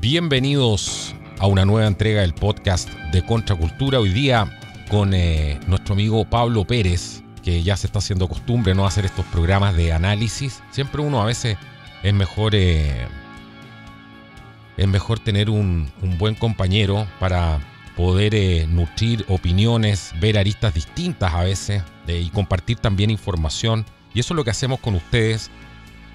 Bienvenidos a una nueva entrega del podcast de Contracultura. Hoy día con nuestro amigo Pablo Pérez, que ya se está haciendo costumbre no hacer estos programas de análisis. Siempre uno a veces es mejor tener un buen compañero para poder nutrir opiniones, ver aristas distintas a veces y compartir también información. Y eso es lo que hacemos con ustedes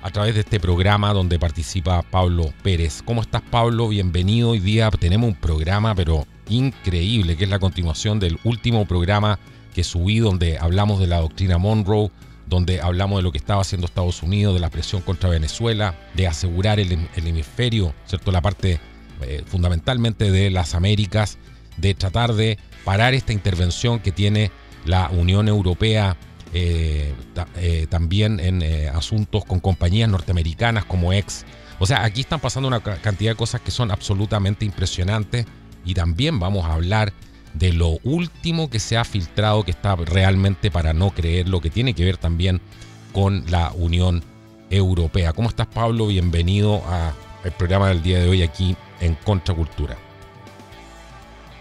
a través de este programa donde participa Pablo Pérez. ¿Cómo estás, Pablo? Bienvenido. Hoy día tenemos un programa pero increíble, que es la continuación del último programa que subí, donde hablamos de la doctrina Monroe, donde hablamos de lo que estaba haciendo Estados Unidos, de la presión contra Venezuela, de asegurar el hemisferio, ¿cierto? La parte fundamentalmente de las Américas, de tratar de parar esta intervención que tiene la Unión Europea también en asuntos con compañías norteamericanas como X. O sea, aquí están pasando una cantidad de cosas que son absolutamente impresionantes, y también vamos a hablar de lo último que se ha filtrado, que está realmente para no creer, lo que tiene que ver también con la Unión Europea. ¿Cómo estás, Pablo? Bienvenido al programa del día de hoy aquí en Contracultura.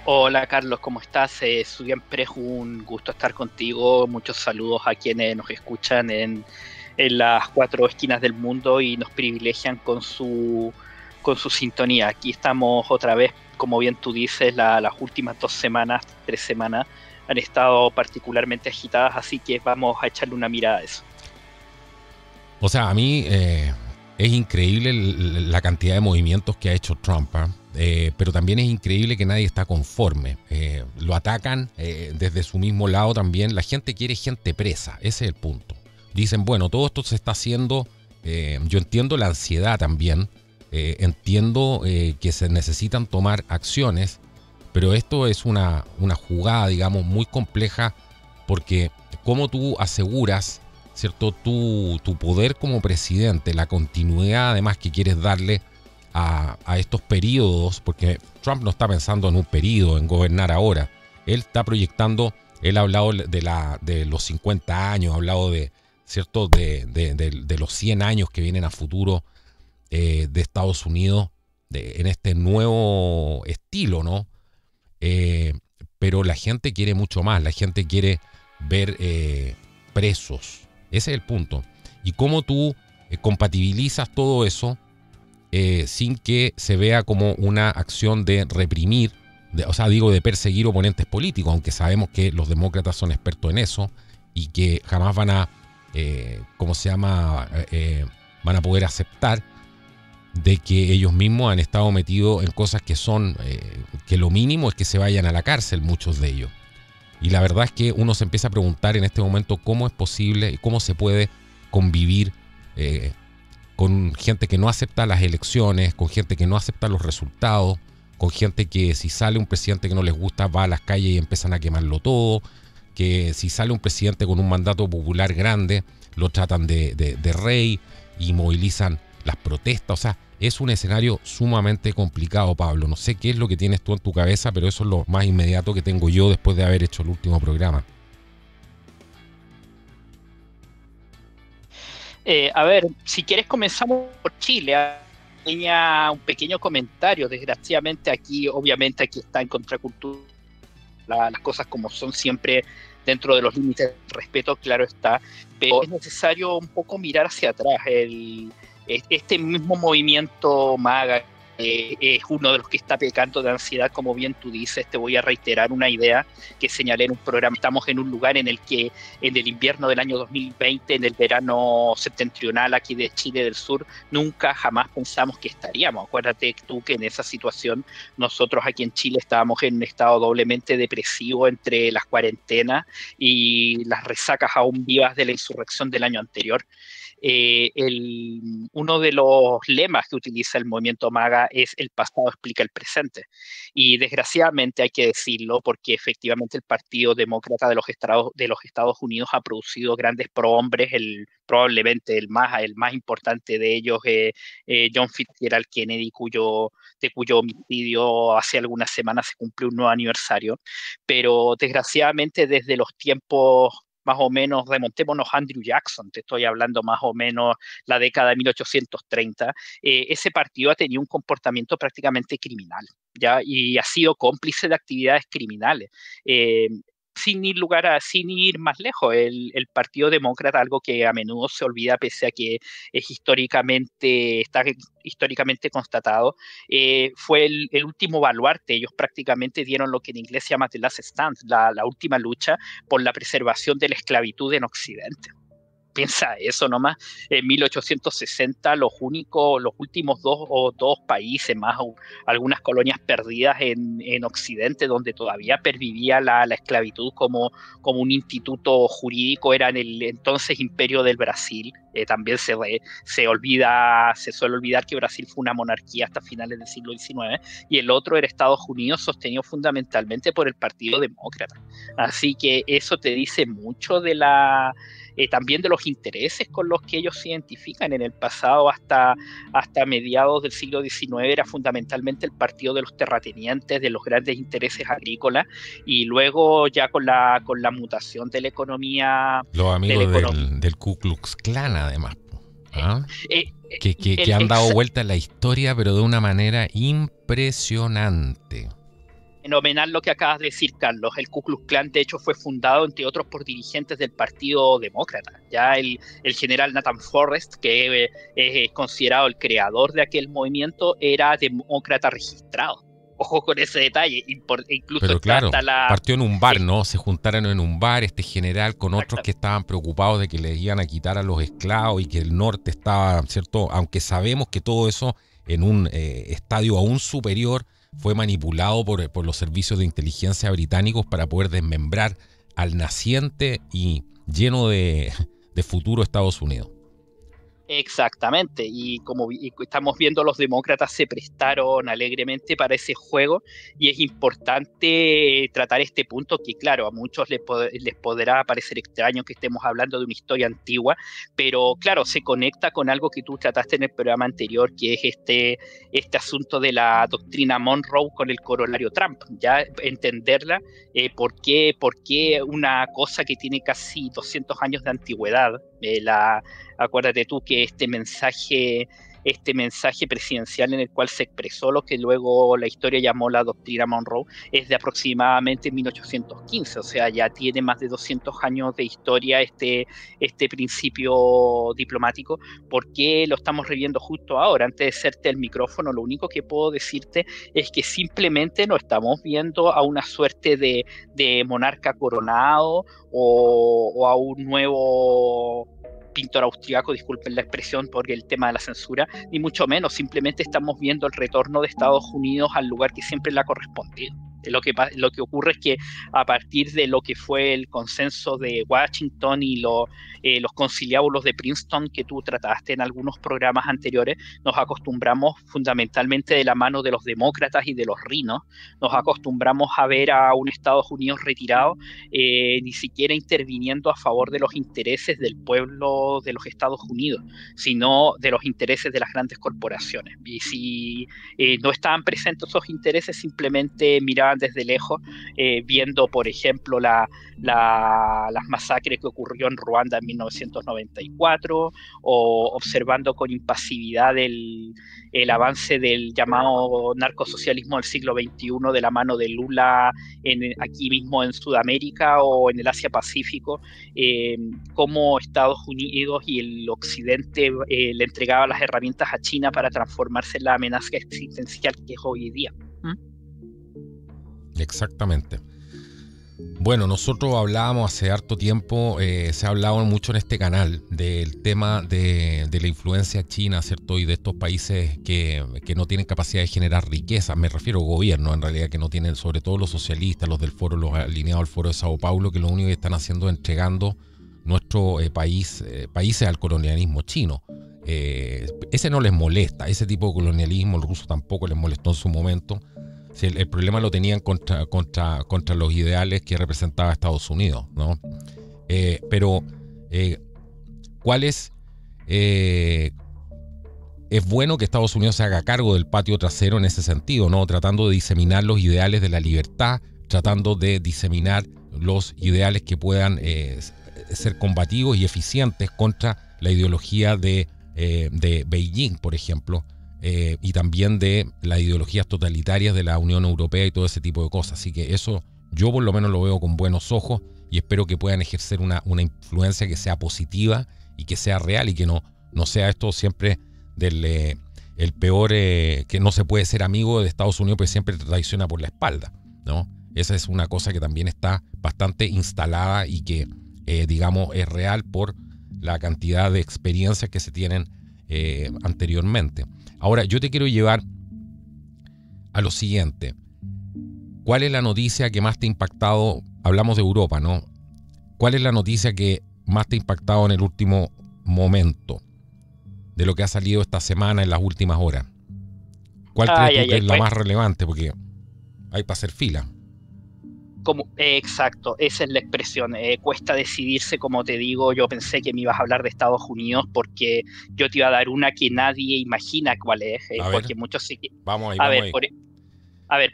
Hola Carlos, ¿cómo estás? Siempre es un gusto estar contigo. Muchos saludos a quienes nos escuchan en las cuatro esquinas del mundo y nos privilegian con su sintonía. Aquí estamos otra vez, como bien tú dices, las últimas 3 semanas han estado particularmente agitadas, así que vamos a echarle una mirada a eso. O sea, a mí es increíble la cantidad de movimientos que ha hecho Trump, pero también es increíble que nadie está conforme. Lo atacan desde su mismo lado también. La gente quiere gente presa, ese es el punto. Dicen, bueno, todo esto se está haciendo, yo entiendo la ansiedad también, entiendo que se necesitan tomar acciones, pero esto es una jugada, digamos, muy compleja, porque cómo tú aseguras, ¿cierto?, tu poder como presidente, la continuidad además que quieres darle a estos periodos, porque Trump no está pensando en un periodo, en gobernar ahora. Él está proyectando, él ha hablado de los 50 años, ha hablado ¿cierto?, de los 100 años que vienen a futuro de Estados Unidos, en este nuevo estilo, ¿no? Pero la gente quiere mucho más, la gente quiere ver presos. Ese es el punto. Y cómo tú compatibilizas todo eso sin que se vea como una acción de reprimir, de perseguir oponentes políticos, aunque sabemos que los demócratas son expertos en eso y que jamás van a, van a poder aceptar de que ellos mismos han estado metidos en cosas que son, que lo mínimo es que se vayan a la cárcel, muchos de ellos. Y la verdad es que uno se empieza a preguntar en este momento cómo es posible y cómo se puede convivir con gente que no acepta las elecciones, con gente que no acepta los resultados, con gente que si sale un presidente que no les gusta va a las calles y empiezan a quemarlo todo, que si sale un presidente con un mandato popular grande lo tratan de rey y movilizan las protestas. O sea, es un escenario sumamente complicado, Pablo. No sé qué es lo que tienes tú en tu cabeza, pero eso es lo más inmediato que tengo yo después de haber hecho el último programa. A ver, si quieres comenzamos por Chile. Un pequeño comentario. Desgraciadamente aquí está en Contracultura, las cosas como son, siempre dentro de los límites del respeto, claro está, pero es necesario un poco mirar hacia atrás. Este mismo movimiento MAGA es uno de los que está pecando de ansiedad, como bien tú dices. Te voy a reiterar una idea que señalé en un programa. Estamos en un lugar en el que en el invierno del año 2020, en el verano septentrional aquí de Chile del Sur, nunca jamás pensamos que estaríamos. Acuérdate tú que en esa situación nosotros aquí en Chile estábamos en un estado doblemente depresivo entre las cuarentenas y las resacas aún vivas de la insurrección del año anterior. Uno de los lemas que utiliza el movimiento MAGA es el pasado explica el presente, y desgraciadamente hay que decirlo, porque efectivamente el Partido Demócrata de los Estados Unidos ha producido grandes prohombres. Probablemente el más importante de ellos es John Fitzgerald Kennedy, de cuyo homicidio hace algunas semanas se cumplió un nuevo aniversario. Pero desgraciadamente desde los tiempos más o menos, remontémonos a Andrew Jackson, te estoy hablando más o menos la década de 1830, ese partido ha tenido un comportamiento prácticamente criminal, ¿ya? Y ha sido cómplice de actividades criminales. Sin ir más lejos, el Partido Demócrata, algo que a menudo se olvida pese a que está históricamente constatado, fue el último baluarte. Ellos prácticamente dieron lo que en inglés se llama the last stand, la última lucha por la preservación de la esclavitud en Occidente. Piensa eso nomás. En 1860 los últimos dos países más algunas colonias perdidas en Occidente donde todavía pervivía la esclavitud como un instituto jurídico eran el entonces Imperio del Brasil. También se suele olvidar que Brasil fue una monarquía hasta finales del siglo XIX, y el otro era Estados Unidos, sostenido fundamentalmente por el Partido Demócrata. Así que eso te dice mucho también de los intereses con los que ellos se identifican. En el pasado, hasta mediados del siglo XIX, era fundamentalmente el partido de los terratenientes, de los grandes intereses agrícolas, y luego ya con la mutación de la economía... Los amigos del Ku Klux Klan, además. ¿Ah? Que han dado vuelta a la historia, pero de una manera impresionante. Fenomenal lo que acabas de decir, Carlos. El Ku Klux Klan, de hecho, fue fundado, entre otros, por dirigentes del Partido Demócrata. Ya el general Nathan Forrest, que es considerado el creador de aquel movimiento, era demócrata registrado. Ojo con ese detalle. Incluso pero claro, partió en un bar, ¿no? Se juntaron en un bar este general con otros que estaban preocupados de que les iban a quitar a los esclavos y que el norte estaba, ¿cierto? Aunque sabemos que todo eso en un estadio aún superior fue manipulado por los servicios de inteligencia británicos para poder desmembrar al naciente y lleno de futuro Estados Unidos. Exactamente, y como estamos viendo, los demócratas se prestaron alegremente para ese juego, y es importante tratar este punto que, claro, a muchos les podrá parecer extraño que estemos hablando de una historia antigua, pero claro, se conecta con algo que tú trataste en el programa anterior, que es este asunto de la doctrina Monroe con el corolario Trump, ya entenderla, por qué una cosa que tiene casi 200 años de antigüedad, acuérdate tú que este mensaje presidencial en el cual se expresó lo que luego la historia llamó la doctrina Monroe es de aproximadamente 1815, o sea, ya tiene más de 200 años de historia este principio diplomático. ¿Por qué lo estamos reviendo justo ahora? Antes de hacerte el micrófono, lo único que puedo decirte es que simplemente no estamos viendo a una suerte de monarca coronado o a un nuevo pintor austriaco, disculpen la expresión por el tema de la censura, ni mucho menos, simplemente estamos viendo el retorno de Estados Unidos al lugar que siempre le ha correspondido. Lo que ocurre es que a partir de lo que fue el consenso de Washington y los conciliábulos de Princeton que tú trataste en algunos programas anteriores, nos acostumbramos fundamentalmente de la mano de los demócratas y de los rinos, nos acostumbramos a ver a un Estados Unidos retirado, ni siquiera interviniendo a favor de los intereses del pueblo de los Estados Unidos, sino de los intereses de las grandes corporaciones. Y si no estaban presentes esos intereses, simplemente miraban desde lejos, viendo, por ejemplo, las masacres que ocurrió en Ruanda en 1994, o observando con impasividad el avance del llamado narcosocialismo del siglo XXI de la mano de Lula aquí mismo en Sudamérica o en el Asia-Pacífico, cómo Estados Unidos y el Occidente le entregaba las herramientas a China para transformarse en la amenaza existencial que es hoy día. Exactamente. Bueno, nosotros hablábamos hace harto tiempo, se ha hablado mucho en este canal del tema de la influencia china, ¿cierto? Y de estos países que no tienen capacidad de generar riqueza, me refiero a gobierno en realidad, que no tienen, sobre todo los socialistas, los del foro, los alineados al foro de Sao Paulo, que lo único que están haciendo es entregando nuestro países al colonialismo chino. Ese no les molesta, ese tipo de colonialismo, el ruso tampoco les molestó en su momento. El problema lo tenían contra los ideales que representaba Estados Unidos, ¿no? Pero ¿cuál es? Es bueno que Estados Unidos se haga cargo del patio trasero en ese sentido, ¿no? Tratando de diseminar los ideales de la libertad, tratando de diseminar los ideales que puedan ser combativos y eficientes contra la ideología de Beijing, por ejemplo, y también de las ideologías totalitarias de la Unión Europea y todo ese tipo de cosas. Así que eso yo por lo menos lo veo con buenos ojos y espero que puedan ejercer una influencia que sea positiva y que sea real y que no sea esto siempre del el peor, que no se puede ser amigo de Estados Unidos porque siempre te traiciona por la espalda, ¿no? Esa es una cosa que también está bastante instalada y que, digamos, es real por la cantidad de experiencias que se tienen anteriormente. Ahora, yo te quiero llevar a lo siguiente. ¿Cuál es la noticia que más te ha impactado? Hablamos de Europa, ¿no? ¿Cuál es la noticia que más te ha impactado en el último momento de lo que ha salido esta semana, en las últimas horas? ¿Cuál crees tú que es la más relevante? Porque hay para hacer fila. Exacto, esa es la expresión. Cuesta decidirse, como te digo. Yo pensé que me ibas a hablar de Estados Unidos porque yo te iba a dar una que nadie imagina cuál es. Porque muchos vamos ahí,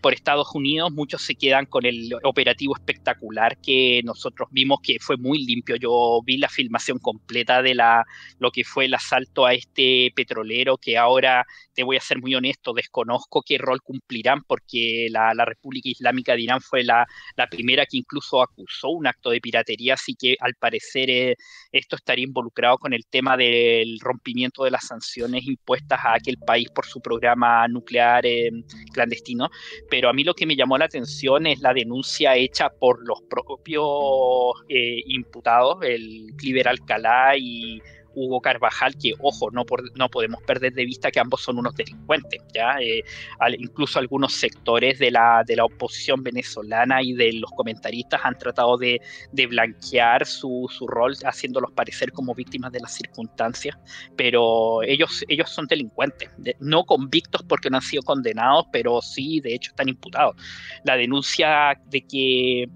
por Estados Unidos, muchos se quedan con el operativo espectacular que nosotros vimos, que fue muy limpio. Yo vi la filmación completa de lo que fue el asalto a este petrolero, que ahora, te voy a ser muy honesto, desconozco qué rol cumplirán, porque la República Islámica de Irán fue la primera que incluso acusó un acto de piratería, así que al parecer esto estaría involucrado con el tema del rompimiento de las sanciones impuestas a aquel país por su programa nuclear clandestino. Pero a mí lo que me llamó la atención es la denuncia hecha por los propios imputados, el Cliver Alcalá y Hugo Carvajal, que, ojo, no podemos perder de vista que ambos son unos delincuentes, ¿ya? Incluso algunos sectores de la oposición venezolana y de los comentaristas han tratado de blanquear su rol, haciéndolos parecer como víctimas de las circunstancias, pero ellos son delincuentes, no convictos porque no han sido condenados, pero sí, de hecho, están imputados. La denuncia de que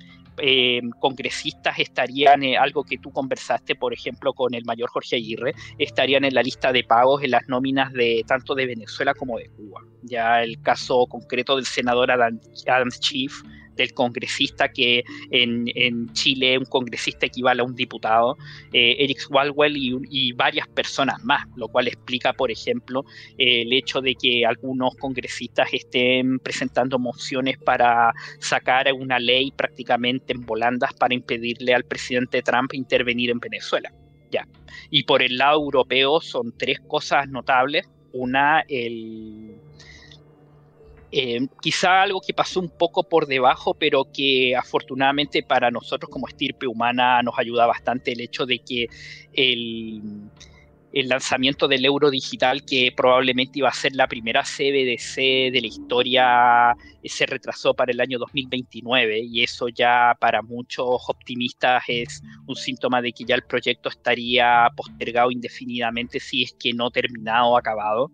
congresistas estarían, algo que tú conversaste, por ejemplo, con el mayor Jorge Aguirre, estarían en la lista de pagos en las nóminas de tanto de Venezuela como de Cuba. Ya el caso concreto del senador Adam Schiff, del congresista que en Chile un congresista equivale a un diputado, Eric Swalwell y varias personas más, lo cual explica, por ejemplo, el hecho de que algunos congresistas estén presentando mociones para sacar una ley prácticamente en volandas para impedirle al presidente Trump intervenir en Venezuela. Ya. Y por el lado europeo son tres cosas notables. Una, quizá algo que pasó un poco por debajo, pero que afortunadamente para nosotros como estirpe humana nos ayuda bastante, el hecho de que el lanzamiento del euro digital, que probablemente iba a ser la primera CBDC de la historia, se retrasó para el año 2029, y eso ya para muchos optimistas es un síntoma de que ya el proyecto estaría postergado indefinidamente, si es que no terminado o acabado.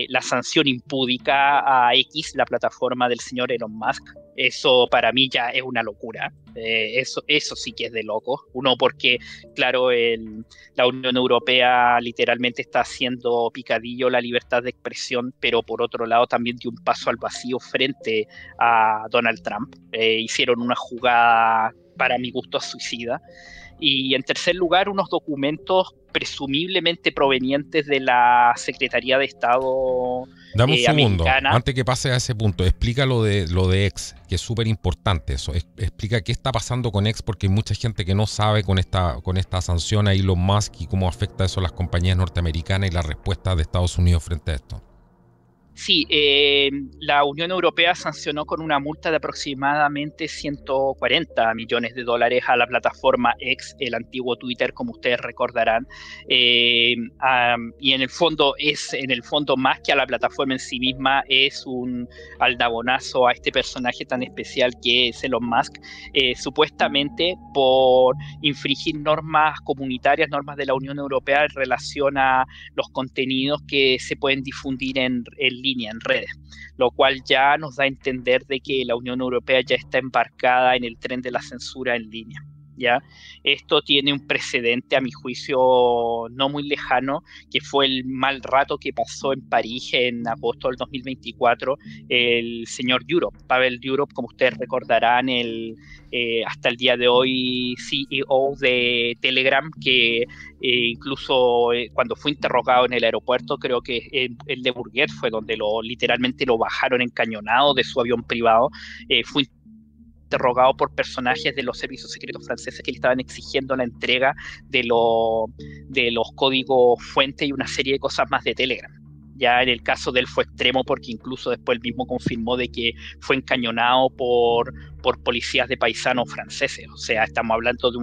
La sanción impúdica a X, la plataforma del señor Elon Musk, eso para mí ya es una locura. Eso sí que es de loco. Uno, porque, claro, la Unión Europea literalmente está haciendo picadillo la libertad de expresión, pero por otro lado también dio un paso al vacío frente a Donald Trump. Hicieron una jugada, para mi gusto, suicida. Y en tercer lugar, unos documentos presumiblemente provenientes de la Secretaría de Estado Dame un segundo, americana. antes que pase a ese punto, explica lo de X, que es súper importante eso. Explica qué está pasando con X, porque hay mucha gente que no sabe con esta sanción a Elon Musk y cómo afecta eso a las compañías norteamericanas y la respuesta de Estados Unidos frente a esto. Sí, la Unión Europea sancionó con una multa de aproximadamente 140 millones de dólares a la plataforma X, el antiguo Twitter, como ustedes recordarán, y en el fondo más que a la plataforma en sí misma, es un aldabonazo a este personaje tan especial que es Elon Musk, supuestamente por infringir normas comunitarias, normas de la Unión Europea en relación a los contenidos que se pueden difundir en línea, en redes, lo cual ya nos da a entender de que la Unión Europea ya está embarcada en el tren de la censura en línea. ¿ya? Esto tiene un precedente, a mi juicio, no muy lejano, que fue el mal rato que pasó en París en agosto del 2024, el señor Durov, Pavel Durov, como ustedes recordarán, hasta el día de hoy CEO de Telegram, que incluso cuando fue interrogado en el aeropuerto, creo que el de Bourget fue donde literalmente lo bajaron encañonado de su avión privado, fue interrogado por personajes de los servicios secretos franceses que le estaban exigiendo la entrega de los códigos fuente y una serie de cosas más de Telegram. Ya en el caso de él fue extremo porque incluso después él mismo confirmó de que fue encañonado por policías de paisanos franceses. O sea, estamos hablando de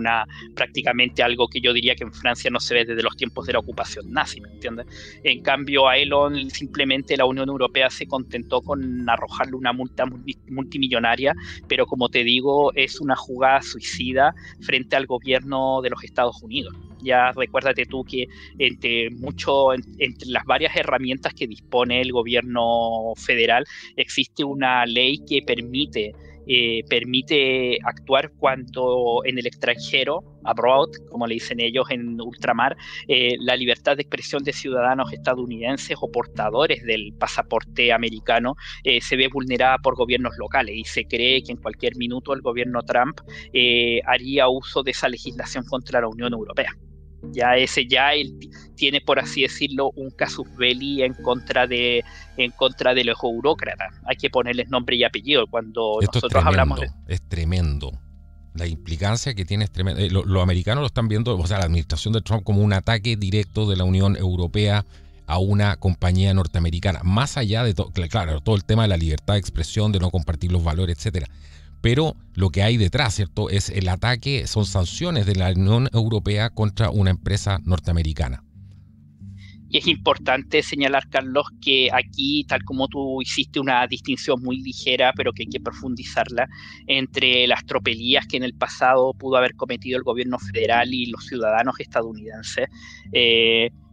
prácticamente algo que yo diría que en Francia no se ve desde los tiempos de la ocupación nazi, ¿me entiendes? En cambio a Elon simplemente la Unión Europea se contentó con arrojarle una multa multimillonaria, pero como te digo, es una jugada suicida frente al gobierno de los Estados Unidos. Ya recuérdate tú que entre las varias herramientas que dispone el gobierno federal existe una ley que permite actuar cuando en el extranjero, abroad, como le dicen ellos en ultramar, la libertad de expresión de ciudadanos estadounidenses o portadores del pasaporte americano se ve vulnerada por gobiernos locales y se cree que en cualquier minuto el gobierno Trump haría uso de esa legislación contra la Unión Europea. Él tiene, por así decirlo, un casus belli en contra de los burócratas. Hay que ponerles nombre y apellido. Cuando esto nosotros hablamos es tremendo. La implicancia que tiene es tremenda. Los americanos lo están viendo, o sea, la administración de Trump, como un ataque directo de la Unión Europea a una compañía norteamericana. Más allá de claro, todo el tema de la libertad de expresión, de no compartir los valores, etcétera. Pero lo que hay detrás, ¿cierto?, es el ataque, son sanciones de la Unión Europea contra una empresa norteamericana. Y es importante señalar, Carlos, que aquí, tal como tú hiciste una distinción muy ligera, pero que hay que profundizarla, entre las tropelías que en el pasado pudo haber cometido el gobierno federal y los ciudadanos estadounidenses,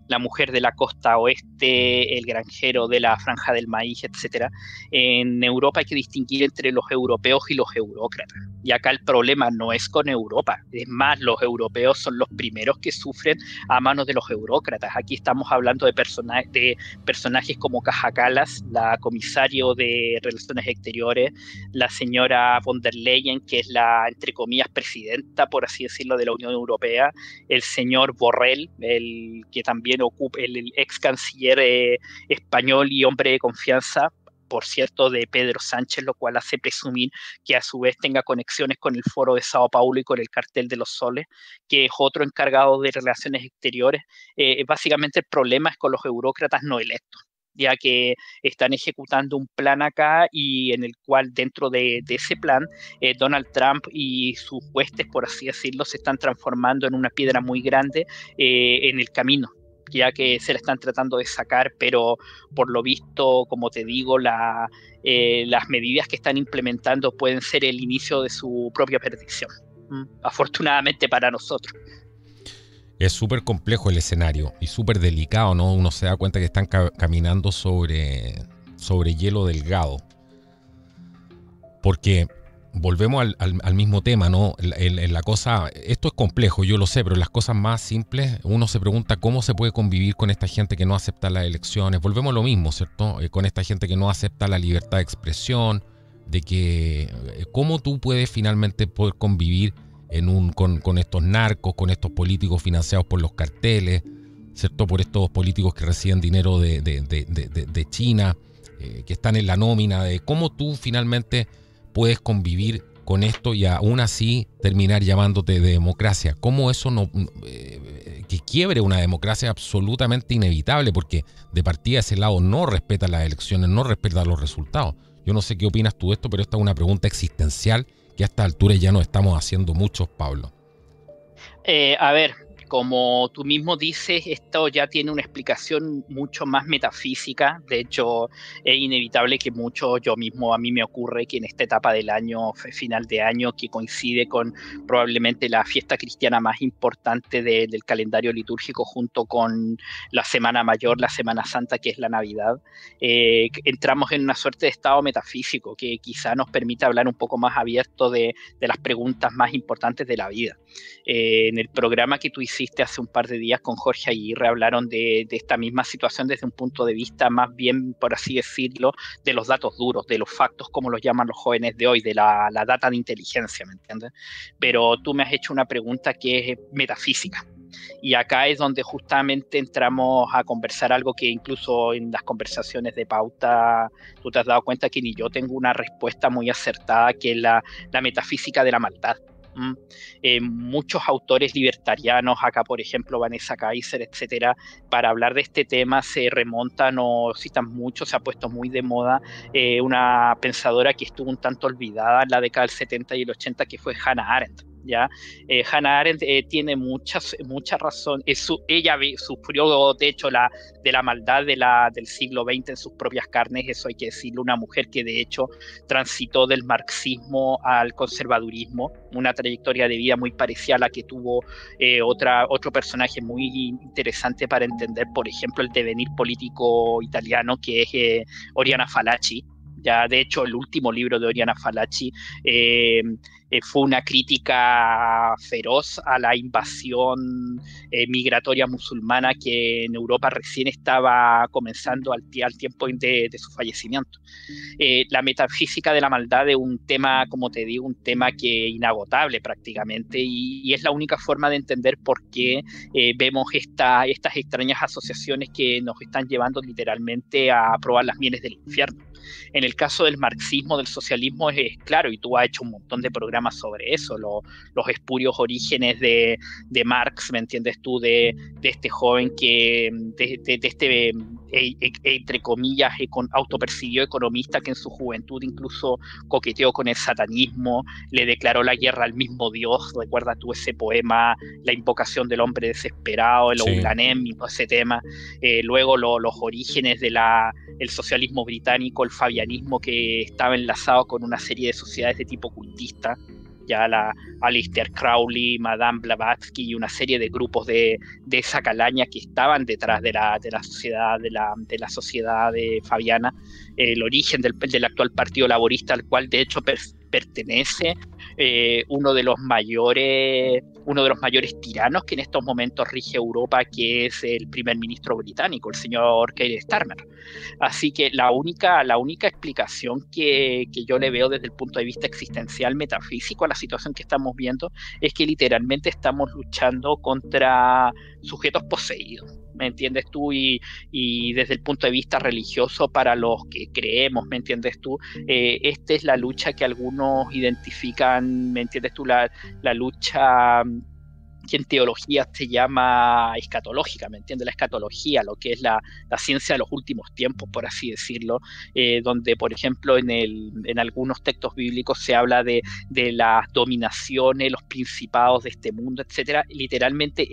la mujer de la costa oeste, el granjero de la franja del maíz, etcétera. En Europa hay que distinguir entre los europeos y los eurócratas. Y acá el problema no es con Europa. Es más, los europeos son los primeros que sufren a manos de los eurócratas. Aquí estamos hablando de personajes como Kaja Kallas, la comisario de Relaciones Exteriores, la señora von der Leyen, que es la, entre comillas, presidenta, por así decirlo, de la Unión Europea, el señor Borrell, el que también ocupa el ex canciller español y hombre de confianza, por cierto, de Pedro Sánchez, lo cual hace presumir que a su vez tenga conexiones con el Foro de Sao Paulo y con el Cartel de los Soles, que es otro encargado de relaciones exteriores. Básicamente el problema es con los eurócratas no electos, ya que están ejecutando un plan acá y en el cual dentro de ese plan Donald Trump y sus huestes, por así decirlo, se están transformando en una piedra muy grande en el camino, ya que se la están tratando de sacar, pero por lo visto, como te digo, las medidas que están implementando pueden ser el inicio de su propia perdición, afortunadamente para nosotros. Es súper complejo el escenario y súper delicado, ¿no? Uno se da cuenta que están caminando sobre hielo delgado. Porque volvemos al mismo tema, ¿no? La cosa, esto es complejo, yo lo sé, pero las cosas más simples, uno se pregunta cómo se puede convivir con esta gente que no acepta las elecciones. Volvemos a lo mismo, ¿cierto? Con esta gente que no acepta la libertad de expresión, de que cómo tú puedes finalmente poder convivir con estos narcos, con estos políticos financiados por los carteles, ¿cierto? Por estos políticos que reciben dinero de China, que están en la nómina, de cómo tú finalmente puedes convivir con esto y aún así terminar llamándote de democracia. ¿Cómo eso que quiebre una democracia es absolutamente inevitable? Porque de partida ese lado no respeta las elecciones, no respeta los resultados. Yo no sé qué opinas tú de esto, pero esta es una pregunta existencial que a esta altura ya nos estamos haciendo muchos, Pablo. A ver, Como tú mismo dices, esto ya tiene una explicación mucho más metafísica. De hecho, es inevitable que yo mismo, a mí me ocurre que en esta etapa del año, final de año, que coincide con probablemente la fiesta cristiana más importante del calendario litúrgico, junto con la Semana Mayor, la Semana Santa, que es la Navidad, entramos en una suerte de estado metafísico que quizá nos permite hablar un poco más abierto de las preguntas más importantes de la vida. En el programa que tú hiciste hace un par de días con Jorge Aguirre hablaron de esta misma situación desde un punto de vista más bien, por así decirlo, de los datos duros, de los factos, como los llaman los jóvenes de hoy, de la data de inteligencia, ¿me entiendes? Pero tú me has hecho una pregunta que es metafísica. Y acá es donde justamente entramos a conversar algo que incluso en las conversaciones de pauta tú te has dado cuenta que ni yo tengo una respuesta muy acertada, que es la metafísica de la maldad. Muchos autores libertarianos, acá por ejemplo Vanessa Kaiser, etcétera, para hablar de este tema se remontan o citan mucho, se ha puesto muy de moda una pensadora que estuvo un tanto olvidada en la década del 70 y el 80, que fue Hannah Arendt. ¿Ya? Hannah Arendt tiene mucha razón. Ella sufrió, de hecho, de la maldad del siglo XX en sus propias carnes, eso hay que decirlo, una mujer que de hecho transitó del marxismo al conservadurismo, una trayectoria de vida muy parecida a la que tuvo otro personaje muy interesante para entender, por ejemplo, el devenir político italiano, que es Oriana Fallaci. Ya, de hecho, el último libro de Oriana Fallaci fue una crítica feroz a la invasión migratoria musulmana que en Europa recién estaba comenzando al tiempo de su fallecimiento. La metafísica de la maldad es un tema, como te digo, un tema que es inagotable prácticamente, y es la única forma de entender por qué vemos estas extrañas asociaciones que nos están llevando literalmente a probar las mieles del infierno. En el caso del marxismo, del socialismo, es claro, y tú has hecho un montón de programas sobre eso, los espurios orígenes de Marx, ¿me entiendes tú? De este joven que, de este, entre comillas, autopercibido economista que en su juventud incluso coqueteó con el satanismo, le declaró la guerra al mismo Dios. ¿Recuerdas tú ese poema, La invocación del hombre desesperado, el Oulanem y todo ese tema? Luego los orígenes del socialismo británico, el fabianismo, que estaba enlazado con una serie de sociedades de tipo cultista, ya Aleister Crowley, Madame Blavatsky y una serie de grupos de esa calaña que estaban detrás de la sociedad fabiana, el origen del actual Partido Laborista, al cual de hecho pertenece uno de los mayores tiranos que en estos momentos rige Europa, que es el primer ministro británico, el señor Keir Starmer. Así que la única explicación que yo le veo desde el punto de vista existencial, metafísico, a la situación que estamos viendo, es que literalmente estamos luchando contra sujetos poseídos, ¿me entiendes tú? Y desde el punto de vista religioso, para los que creemos, ¿me entiendes tú? Esta es la lucha que algunos identifican, ¿me entiendes tú? La lucha que en teología se llama escatológica, ¿me entiendes? La escatología, lo que es la ciencia de los últimos tiempos, por así decirlo, donde, por ejemplo, en algunos textos bíblicos se habla de las dominaciones, los principados de este mundo, etcétera. Literalmente,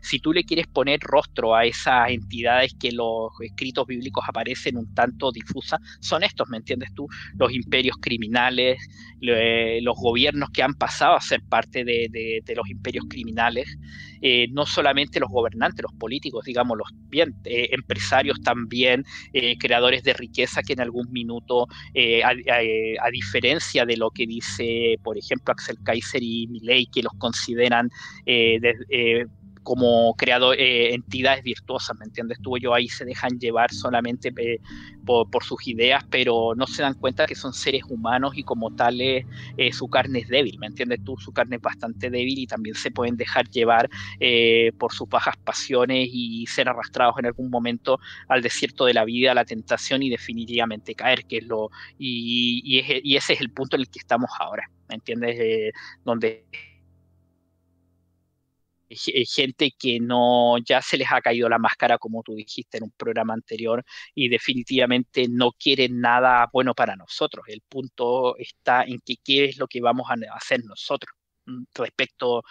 si tú le quieres poner rostro a esas entidades que los escritos bíblicos aparecen un tanto difusas, son estos, ¿me entiendes tú? Los imperios criminales, los gobiernos que han pasado a ser parte de los imperios criminales, no solamente los gobernantes, los políticos, digamos, los empresarios también, creadores de riqueza que en algún minuto, a diferencia de lo que dice, por ejemplo, Axel Kaiser y Milei, que los consideran como entidades virtuosas, ¿me entiendes tú? Ellos ahí se dejan llevar solamente por sus ideas, pero no se dan cuenta que son seres humanos y como tales su carne es débil, ¿me entiendes tú? Su carne es bastante débil y también se pueden dejar llevar por sus bajas pasiones y ser arrastrados en algún momento al desierto de la vida, a la tentación y definitivamente caer, que es y ese es el punto en el que estamos ahora, ¿me entiendes? Donde gente que no, ya se les ha caído la máscara, como tú dijiste en un programa anterior, y definitivamente no quieren nada bueno para nosotros. El punto está en que qué es lo que vamos a hacer nosotros. respecto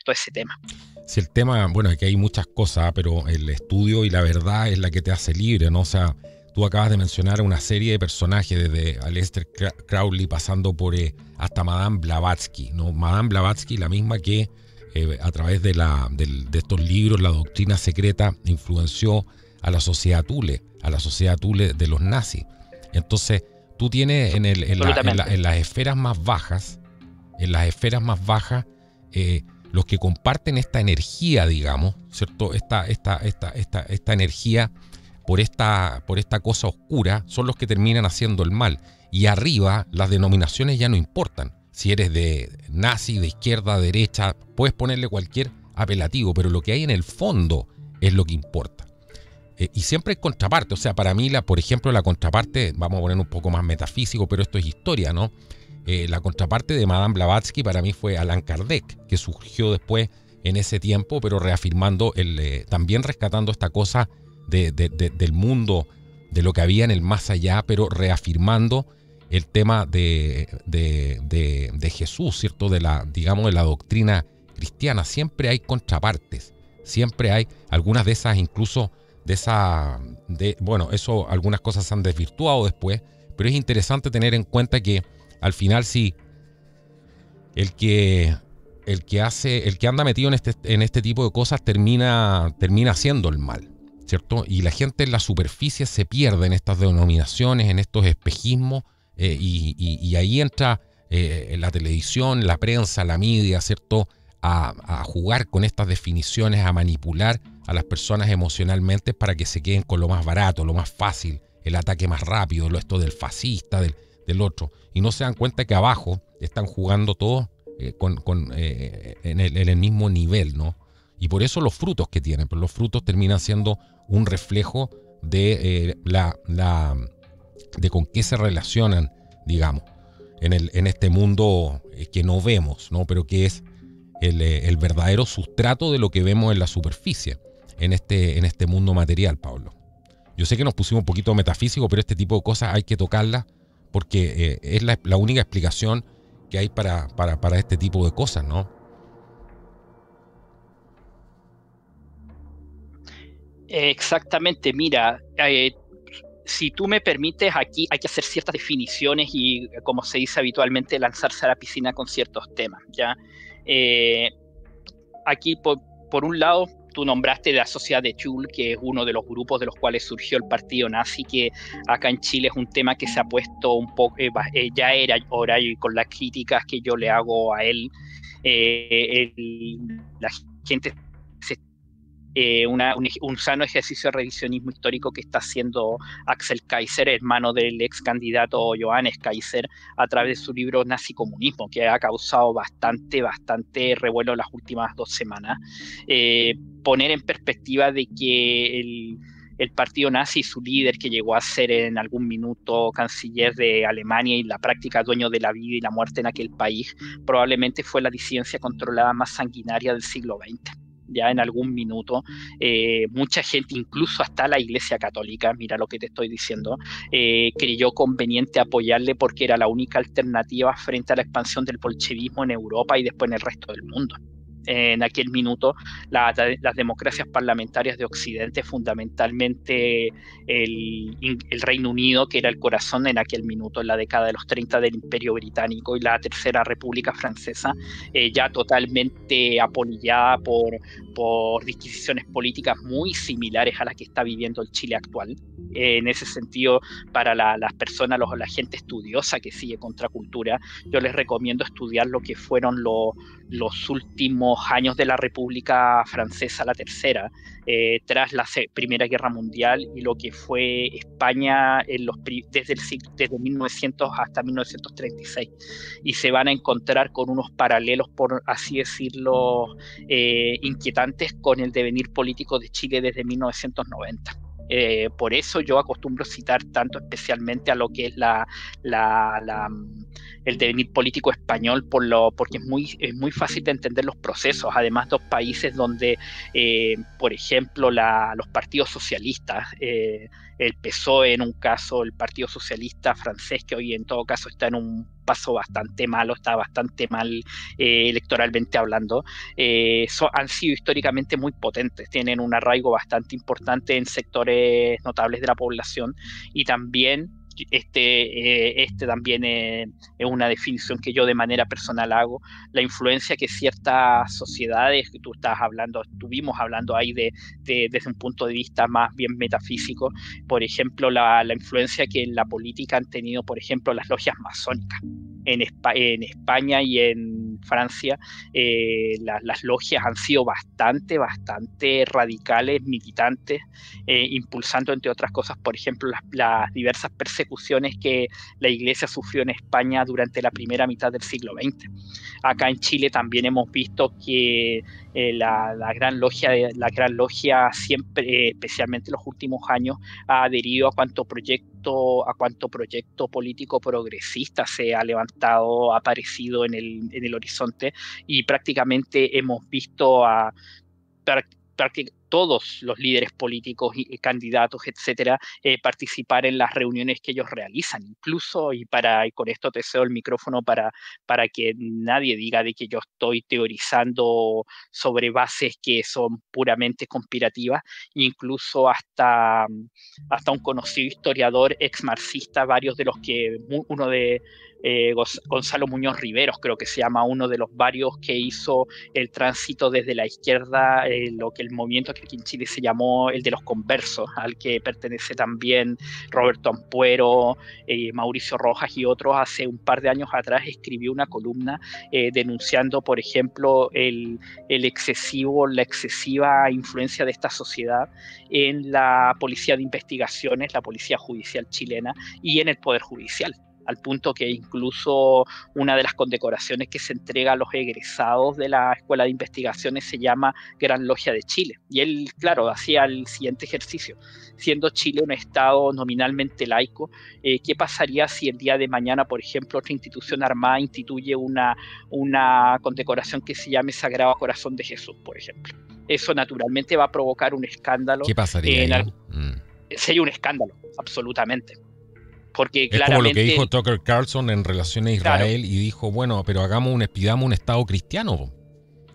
a ese tema. Si el tema, bueno, es que hay muchas cosas, pero el estudio y la verdad es la que te hace libre, ¿no? O sea, tú acabas de mencionar una serie de personajes, desde Aleister Crowley pasando por hasta Madame Blavatsky, ¿no? Madame Blavatsky, la misma que a través de estos libros, la doctrina secreta, influenció a la sociedad Thule, de los nazis. Entonces, tú tienes en las esferas más bajas, los que comparten esta energía, digamos, ¿cierto? Esta energía por esta cosa oscura, son los que terminan haciendo el mal. Y arriba, las denominaciones ya no importan. Si eres de nazi, de izquierda, derecha, puedes ponerle cualquier apelativo, pero lo que hay en el fondo es lo que importa. Y siempre hay contraparte. O sea, para mí, por ejemplo, la contraparte, vamos a poner un poco más metafísico, pero esto es historia, ¿no? La contraparte de Madame Blavatsky para mí fue Allan Kardec, que surgió después en ese tiempo, pero reafirmando, también rescatando esta cosa del mundo, de lo que había en el más allá, pero reafirmando el tema de Jesús, ¿cierto? Digamos, de la doctrina cristiana. Siempre hay contrapartes, siempre hay algunas de esas, incluso bueno, eso, algunas cosas se han desvirtuado después, pero es interesante tener en cuenta que al final sí, el que anda metido en este tipo de cosas termina haciendo el mal, ¿cierto? Y la gente en la superficie se pierde en estas denominaciones, en estos espejismos, y ahí entra la televisión, la prensa, la media, ¿cierto? A jugar con estas definiciones, a manipular a las personas emocionalmente para que se queden con lo más barato, lo más fácil, el ataque más rápido, esto del fascista, del otro, y no se dan cuenta que abajo están jugando todos en el mismo nivel, ¿no? Y por eso los frutos que tienen, pero los frutos terminan siendo un reflejo de de con qué se relacionan, digamos, en este mundo que no vemos, ¿no? Pero que es el verdadero sustrato de lo que vemos en la superficie, en este mundo material, Pablo. Yo sé que nos pusimos un poquito metafísico, pero este tipo de cosas hay que tocarlas porque es la única explicación que hay para este tipo de cosas, ¿no? Exactamente, mira, si tú me permites, aquí hay que hacer ciertas definiciones y, como se dice habitualmente, lanzarse a la piscina con ciertos temas, ¿ya? Aquí, por un lado, tú nombraste la Sociedad de Thule, que es uno de los grupos de los cuales surgió el partido nazi, que acá en Chile es un tema que se ha puesto un poco, ya era hora, y con las críticas que yo le hago a él, la gente un sano ejercicio de revisionismo histórico que está haciendo Axel Kaiser, hermano del ex candidato Johannes Kaiser, a través de su libro Nazi-Comunismo, que ha causado bastante revuelo en las últimas 2 semanas. Poner en perspectiva de que el partido nazi y su líder, que llegó a ser en algún minuto canciller de Alemania y en la práctica dueño de la vida y la muerte en aquel país, probablemente fue la disidencia controlada más sanguinaria del siglo XX. Ya en algún minuto, mucha gente, incluso hasta la Iglesia Católica, mira lo que te estoy diciendo, creyó conveniente apoyarle porque era la única alternativa frente a la expansión del bolchevismo en Europa y después en el resto del mundo. En aquel minuto, las democracias parlamentarias de Occidente, fundamentalmente el Reino Unido, que era el corazón en aquel minuto, en la década de los 30 del Imperio Británico, y la Tercera República Francesa, ya totalmente apolillada por disquisiciones políticas muy similares a las que está viviendo el Chile actual. En ese sentido, para las personas, la gente estudiosa que sigue Contracultura, yo les recomiendo estudiar lo que fueron los últimos años de la República Francesa, la Tercera, tras la Primera Guerra Mundial, y lo que fue España desde 1900 hasta 1936. Y se van a encontrar con unos paralelos, por así decirlo, inquietantes con el devenir político de Chile desde 1990. Por eso yo acostumbro citar tanto especialmente a lo que es el devenir político español porque es muy fácil de entender los procesos. Además, dos países donde, por ejemplo, los partidos socialistas, el PSOE en un caso, el Partido Socialista francés, que hoy en todo caso está en un paso bastante malo, está bastante mal electoralmente hablando, han sido históricamente muy potentes, tienen un arraigo bastante importante en sectores notables de la población, y también también es una definición que yo de manera personal hago, la influencia que ciertas sociedades, que tú estuvimos hablando ahí desde un punto de vista más bien metafísico, por ejemplo, la influencia que en la política han tenido, por ejemplo, las logias masónicas. En España y en Francia, las logias han sido bastante radicales, militantes, impulsando, entre otras cosas, por ejemplo, las diversas persecuciones que la Iglesia sufrió en España durante la primera mitad del siglo XX. Acá en Chile también hemos visto que la Gran Logia siempre, especialmente en los últimos años, ha adherido a cuanto proyecto político progresista se ha levantado, ha aparecido en el horizonte, y prácticamente hemos visto a todos los líderes políticos y candidatos, etcétera, participar en las reuniones que ellos realizan, incluso, y con esto te cedo el micrófono para que nadie diga de que yo estoy teorizando sobre bases que son puramente conspirativas, incluso hasta un conocido historiador ex marxista, varios de los que, uno de Gonzalo Muñoz Riveros, creo que se llama, uno de los varios que hizo el tránsito desde la izquierda, lo que el movimiento que aquí en Chile se llamó el de los conversos, al que pertenece también Roberto Ampuero, Mauricio Rojas y otros. Hace un par de años atrás escribió una columna denunciando, por ejemplo, la excesiva influencia de esta sociedad en la policía de investigaciones, la policía judicial chilena, y en el Poder Judicial, al punto que incluso una de las condecoraciones que se entrega a los egresados de la Escuela de Investigaciones se llama Gran Logia de Chile. Y él, claro, hacía el siguiente ejercicio: siendo Chile un estado nominalmente laico, ¿qué pasaría si el día de mañana, por ejemplo, otra institución armada instituye una condecoración que se llame Sagrado Corazón de Jesús, por ejemplo? Eso naturalmente va a provocar un escándalo. ¿Qué pasaría ahí? Sería un escándalo, absolutamente. Porque es claramente, como lo que dijo Tucker Carlson en relación a Israel, claro, y dijo, bueno, pero pidamos un Estado cristiano.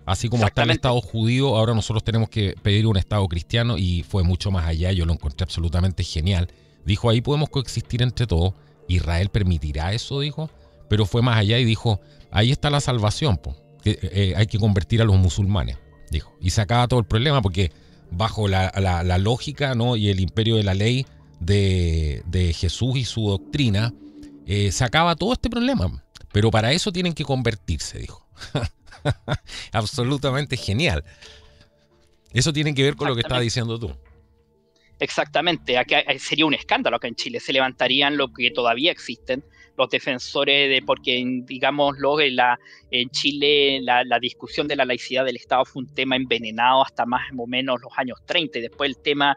Así como está el Estado judío, ahora nosotros tenemos que pedir un Estado cristiano, y fue mucho más allá. Yo lo encontré absolutamente genial. Dijo, ahí podemos coexistir entre todos. Israel permitirá eso, dijo, pero fue más allá y dijo, ahí está la salvación, que hay que convertir a los musulmanes, dijo. Y se acaba todo el problema, porque bajo la lógica, ¿no?, y el imperio de la ley de Jesús y su doctrina, se acaba todo este problema. Pero para eso tienen que convertirse, dijo. Absolutamente genial. Eso tiene que ver con lo que estás diciendo tú. Exactamente. Acá sería un escándalo acá en Chile. Se levantarían lo que todavía existen, los defensores porque digámoslo, en Chile la discusión de la laicidad del Estado fue un tema envenenado hasta más o menos los años 30, y después el tema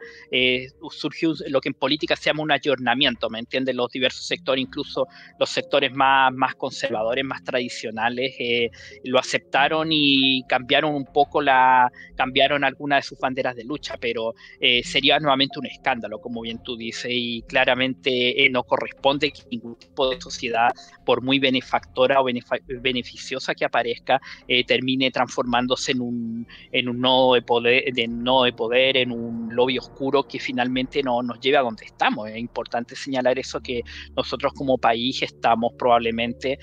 surgió lo que en política se llama un ayornamiento, ¿me entienden? Los diversos sectores, incluso los sectores más conservadores, más tradicionales, lo aceptaron y cambiaron un poco cambiaron algunas de sus banderas de lucha, pero sería nuevamente un escándalo, como bien tú dices, y claramente no corresponde que ningún tipo de sociedad, por muy benefactora o beneficiosa que aparezca, termine transformándose en un nodo de poder, en un lobby oscuro que finalmente no nos lleve a donde estamos. Es importante señalar eso, que nosotros como país estamos probablemente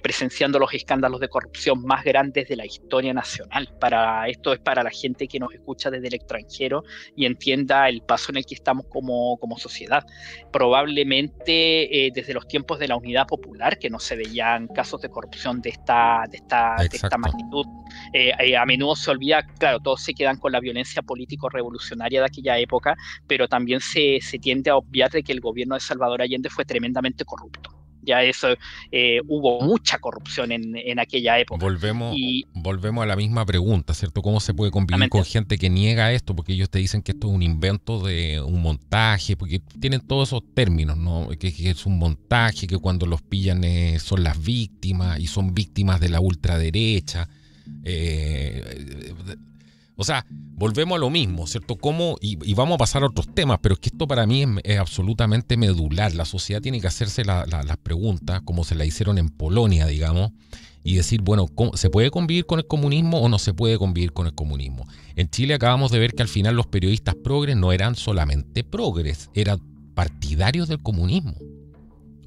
presenciando los escándalos de corrupción más grandes de la historia nacional. Esto es para la gente que nos escucha desde el extranjero y entienda el paso en el que estamos como sociedad. Probablemente desde los tiempos de la Unidad Popular, que no se veían casos de corrupción de esta magnitud. A menudo se olvida, claro, todos se quedan con la violencia político-revolucionaria de aquella época, pero también se tiende a obviar de que el gobierno de Salvador Allende fue tremendamente corrupto. Ya eso, hubo mucha corrupción en aquella época. Volvemos a la misma pregunta, ¿cierto? ¿Cómo se puede convivir con gente que niega esto? Porque ellos te dicen que esto es un invento de un montaje, porque tienen todos esos términos, ¿no? Que es un montaje, que cuando los pillan son las víctimas y son víctimas de la ultraderecha. O sea, volvemos a lo mismo, ¿cierto? Y vamos a pasar a otros temas, pero es que esto para mí es absolutamente medular. La sociedad tiene que hacerse las preguntas, como se la hicieron en Polonia, digamos, y decir, bueno, ¿se puede convivir con el comunismo o no se puede convivir con el comunismo? En Chile acabamos de ver que al final los periodistas progres no eran solamente progres, eran partidarios del comunismo.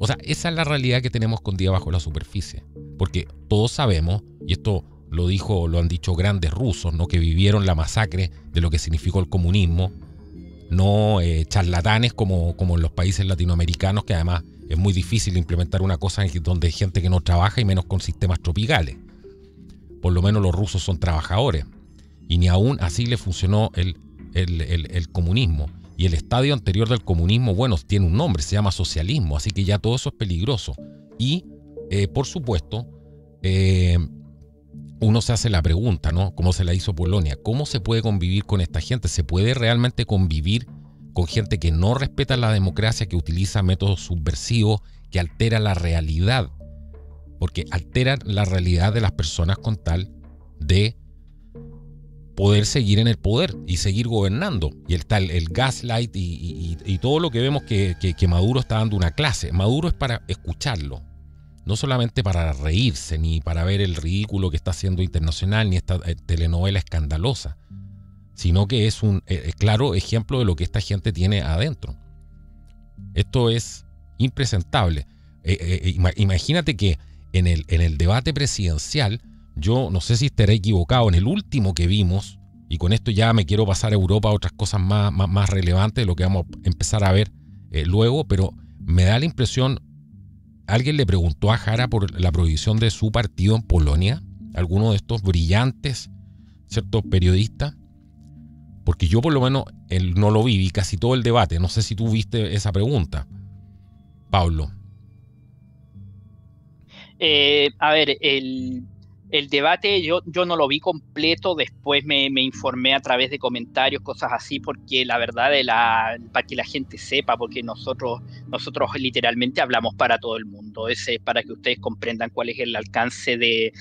O sea, esa es la realidad que tenemos escondida bajo la superficie. Porque todos sabemos, y esto lo han dicho grandes rusos, ¿no? Que vivieron la masacre de lo que significó el comunismo, no charlatanes como en los países latinoamericanos, que además es muy difícil implementar una cosa donde hay gente que no trabaja y menos con sistemas tropicales. Por lo menos los rusos son trabajadores y ni aún así le funcionó el comunismo. Y el estadio anterior del comunismo, bueno, tiene un nombre, se llama socialismo, así que ya todo eso es peligroso. Y, por supuesto, uno se hace la pregunta, ¿no? Como se la hizo Polonia, ¿cómo se puede convivir con esta gente? ¿Se puede realmente convivir con gente que no respeta la democracia, que utiliza métodos subversivos, que altera la realidad? Porque alteran la realidad de las personas con tal de poder seguir en el poder y seguir gobernando. Y está el gaslight y todo lo que vemos que Maduro está dando una clase. Maduro es para escucharlo. No solamente para reírse, ni para ver el ridículo que está haciendo internacional, ni esta telenovela escandalosa, sino que es un claro ejemplo de lo que esta gente tiene adentro. Esto es impresentable. Imagínate que en el debate presidencial, yo no sé si estaré equivocado, en el último que vimos, y con esto ya me quiero pasar a Europa a otras cosas más relevantes de lo que vamos a empezar a ver luego, pero me da la impresión. ¿Alguien le preguntó a Jara por la prohibición de su partido en Polonia? ¿Alguno de estos brillantes, ciertos periodistas? Porque yo por lo menos no lo vi casi todo el debate. No sé si tú viste esa pregunta, Pablo. A ver, el debate yo no lo vi completo, después me informé a través de comentarios, cosas así, porque la verdad, para que la gente sepa, porque nosotros literalmente hablamos para todo el mundo, para que ustedes comprendan cuál es el alcance de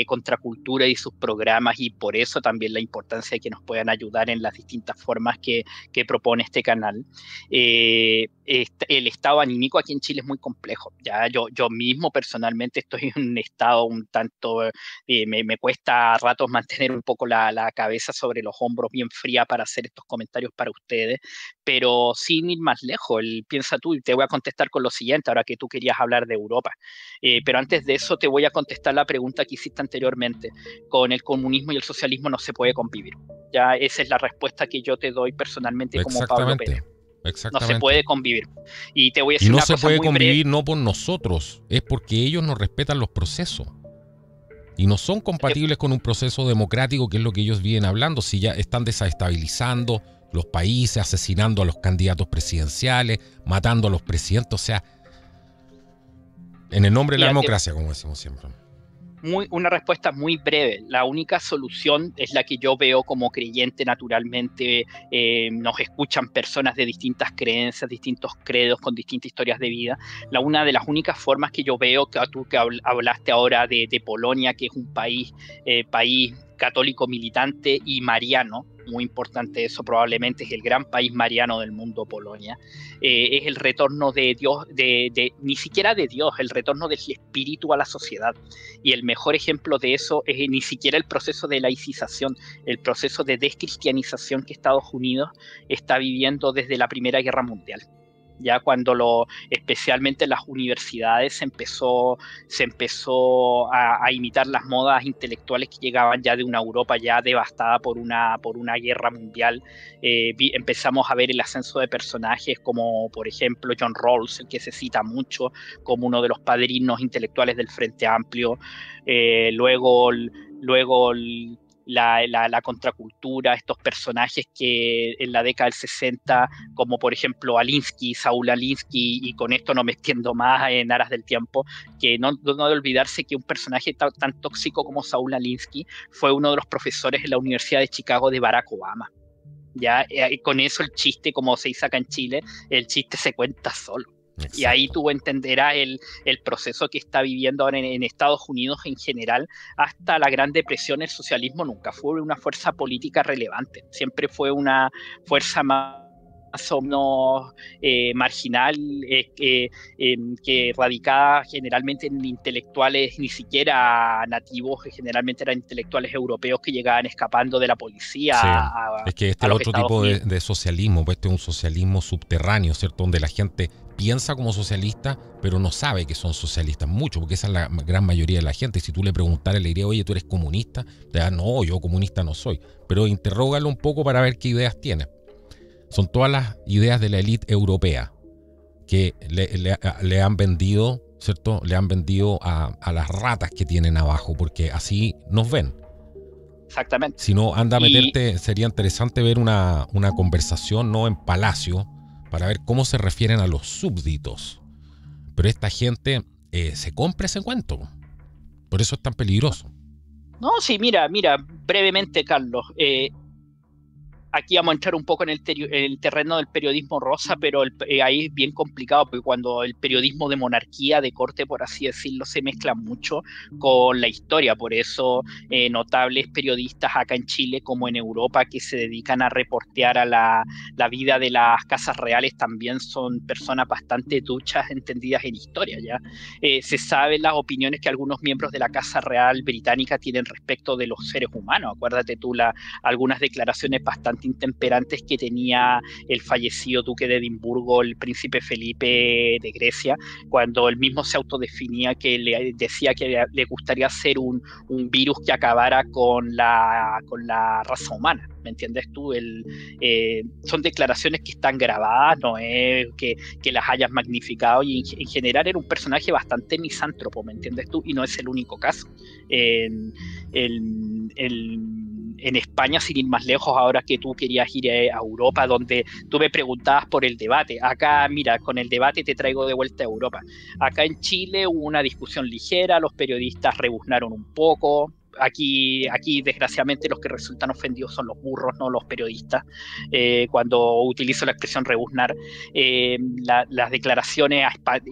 Contracultura y sus programas, y por eso también la importancia de que nos puedan ayudar en las distintas formas que propone este canal. El estado anímico aquí en Chile es muy complejo. Ya yo mismo personalmente estoy en un estado un tanto, me cuesta a ratos mantener un poco la cabeza sobre los hombros bien fría para hacer estos comentarios para ustedes, pero sin ir más lejos, piensa tú, y te voy a contestar con lo siguiente, ahora que tú querías hablar de Europa. Pero antes de eso te voy a contestar la pregunta que hiciste anteriormente. Con el comunismo y el socialismo no se puede convivir. Ya esa es la respuesta que yo te doy personalmente como Pablo Pérez. No se puede convivir. Y te voy a decir una cosa muy breve. No se puede convivir no por nosotros, es porque ellos no respetan los procesos. Y no son compatibles con un proceso democrático, que es lo que ellos vienen hablando. Si ya están desestabilizando los países, asesinando a los candidatos presidenciales, matando a los presidentes, o sea, en el nombre de la democracia, como decimos siempre. Una respuesta muy breve. La única solución es la que yo veo como creyente naturalmente. Nos escuchan personas de distintas creencias, distintos credos, con distintas historias de vida. Una de las únicas formas que yo veo, que tú que hablaste ahora de Polonia, que es un país católico militante y mariano, muy importante eso, probablemente es el gran país mariano del mundo, Polonia, es el retorno de Dios, ni siquiera de Dios, el retorno del espíritu a la sociedad. Y el mejor ejemplo de eso es ni siquiera el proceso de laicización, el proceso de descristianización que Estados Unidos está viviendo desde la Primera Guerra Mundial. Ya cuando especialmente en las universidades se empezó a imitar las modas intelectuales que llegaban ya de una Europa ya devastada por una guerra mundial. Empezamos a ver el ascenso de personajes como, por ejemplo, John Rawls, el que se cita mucho como uno de los padrinos intelectuales del Frente Amplio. Luego la contracultura, estos personajes que en la década del 60, como por ejemplo Alinsky, Saúl Alinsky, y con esto no me extiendo más en aras del tiempo, que no de olvidarse que un personaje tan tóxico como Saúl Alinsky fue uno de los profesores en la Universidad de Chicago de Barack Obama. Ya, y con eso el chiste, como se dice acá en Chile, el chiste se cuenta solo. Exacto. Y ahí tú entenderás el proceso que está viviendo ahora en Estados Unidos en general. Hasta la Gran Depresión, el socialismo nunca fue una fuerza política relevante, siempre fue una fuerza más o menos marginal, que radicaba generalmente en intelectuales ni siquiera nativos, que generalmente eran intelectuales europeos que llegaban escapando de la policía. Sí. Es que este es otro tipo de socialismo, pues este es un socialismo subterráneo, ¿cierto? Donde la gente piensa como socialista, pero no sabe que son socialistas mucho, porque esa es la gran mayoría de la gente. Si tú le preguntaras, le dirías, oye, ¿tú eres comunista? Te dirá, no, yo comunista no soy. Pero interrógalo un poco para ver qué ideas tiene. Son todas las ideas de la élite europea que le han vendido, ¿cierto? Le han vendido a las ratas que tienen abajo, porque así nos ven. Exactamente. Si no, anda a meterte, sería interesante ver una conversación, no en Palacio, para ver cómo se refieren a los súbditos. Pero esta gente se compra ese cuento. Por eso es tan peligroso. No, sí, mira, brevemente, Carlos. Aquí vamos a entrar un poco en el terreno del periodismo rosa, pero ahí es bien complicado, porque cuando el periodismo de monarquía, de corte, por así decirlo, se mezcla mucho con la historia. Por eso notables periodistas acá en Chile como en Europa que se dedican a reportear a la vida de las casas reales también son personas bastante duchas, entendidas en historia, ¿ya? Se saben las opiniones que algunos miembros de la Casa Real británica tienen respecto de los seres humanos. Acuérdate tú algunas declaraciones bastante intemperantes que tenía el fallecido duque de Edimburgo, el príncipe Felipe de Grecia, cuando él mismo se autodefinía, que le decía que le gustaría ser un virus que acabara con la raza humana. ¿Me entiendes tú? Son declaraciones que están grabadas, no es que las hayas magnificado, y en general era un personaje bastante misántropo, ¿me entiendes tú? Y no es el único caso. En España, sin ir más lejos, ahora que tú querías ir a Europa, donde tú me preguntabas por el debate. Acá, mira, con el debate te traigo de vuelta a Europa. Acá en Chile hubo una discusión ligera, los periodistas rebuznaron un poco. Aquí desgraciadamente los que resultan ofendidos son los burros, no los periodistas. Cuando utilizo la expresión rebuznar, las declaraciones,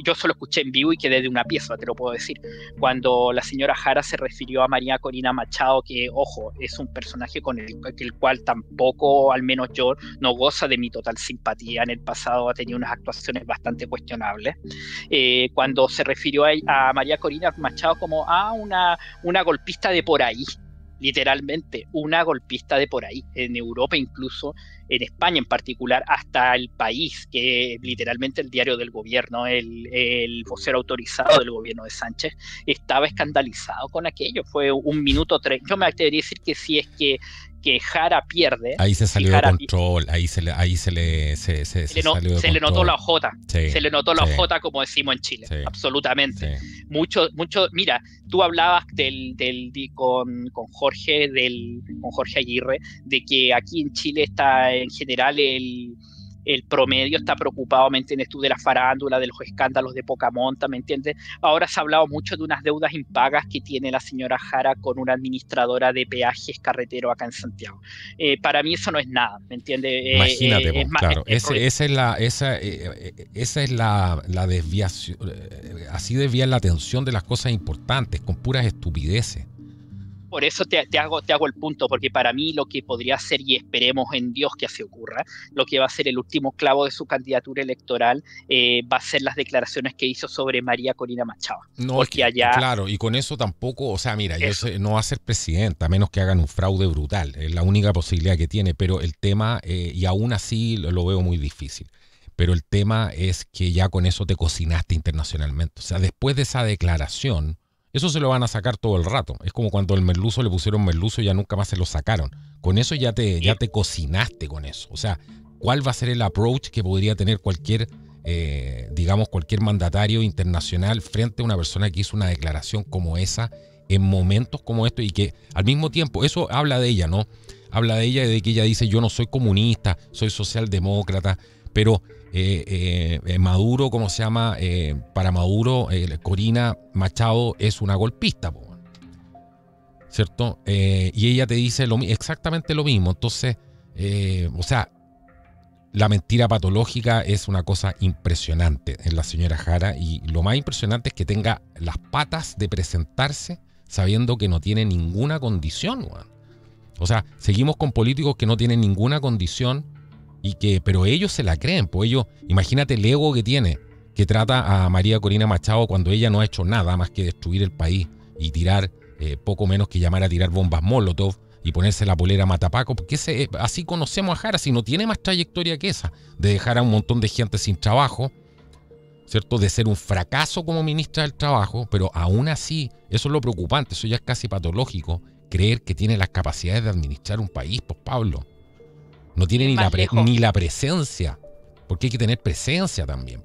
yo solo escuché en vivo y quedé de una pieza, te lo puedo decir. Cuando la señora Jara se refirió a María Corina Machado, que, ojo, es un personaje con el cual tampoco, al menos yo, no goza de mi total simpatía. En el pasado ha tenido unas actuaciones bastante cuestionables. Cuando se refirió a María Corina Machado como a una golpista de por ahí, literalmente una golpista de por ahí, en Europa, incluso en España en particular, hasta El País, que es literalmente el diario del gobierno, el vocero autorizado del gobierno de Sánchez, estaba escandalizado con aquello. Fue 1 minuto 3. Yo me atrevería a decir que si es que Jara pierde, ahí se salió de control, ahí se le notó la ojota, sí, se le notó la ojota, como decimos en Chile, sí, absolutamente. Sí. Mucho, mira, tú hablabas con Jorge Aguirre, de que aquí en Chile está en general el promedio está preocupado, ¿me entiendes tú?, de la farándula, de los escándalos de poca monta, ¿me entiendes? Ahora se ha hablado mucho de unas deudas impagas que tiene la señora Jara con una administradora de peajes carreteros acá en Santiago. Para mí eso no es nada, ¿me entiendes? Imagínate, claro, esa es la desviación, así desvían la atención de las cosas importantes, con puras estupideces. Por eso te hago el punto, porque para mí lo que podría ser, y esperemos en Dios que así ocurra, lo que va a ser el último clavo de su candidatura electoral va a ser las declaraciones que hizo sobre María Corina Machado. No, porque allá, claro, y con eso tampoco, o sea, mira, no va a ser presidenta, a menos que hagan un fraude brutal, es la única posibilidad que tiene, pero el tema, y aún así lo veo muy difícil, pero el tema es que ya con eso te cocinaste internacionalmente. O sea, después de esa declaración, eso se lo van a sacar todo el rato. Es como cuando el merluzo le pusieron merluzo y ya nunca más se lo sacaron. Con eso ya te cocinaste con eso. O sea, ¿cuál va a ser el approach que podría tener cualquier mandatario internacional frente a una persona que hizo una declaración como esa en momentos como estos, y que al mismo tiempo, eso habla de ella, ¿no? Habla de ella, de que ella dice, yo no soy comunista, soy socialdemócrata, pero Maduro, ¿cómo se llama? Para Maduro, Corina Machado es una golpista, ¿cierto? Y ella te dice exactamente lo mismo. Entonces, o sea, la mentira patológica es una cosa impresionante en la señora Jara, y lo más impresionante es que tenga las patas de presentarse sabiendo que no tiene ninguna condición, man. O sea, seguimos con políticos que no tienen ninguna condición, pero ellos se la creen, pues ellos, imagínate el ego que tiene, que trata a María Corina Machado cuando ella no ha hecho nada más que destruir el país y tirar, poco menos que llamar a tirar bombas Molotov y ponerse la polera matapaco, porque así conocemos a Jara, si no tiene más trayectoria que esa, de dejar a un montón de gente sin trabajo, ¿cierto? De ser un fracaso como ministra del Trabajo, pero aún así, eso es lo preocupante, eso ya es casi patológico, creer que tiene las capacidades de administrar un país, pues Pablo. No tiene ni la presencia, porque hay que tener presencia también.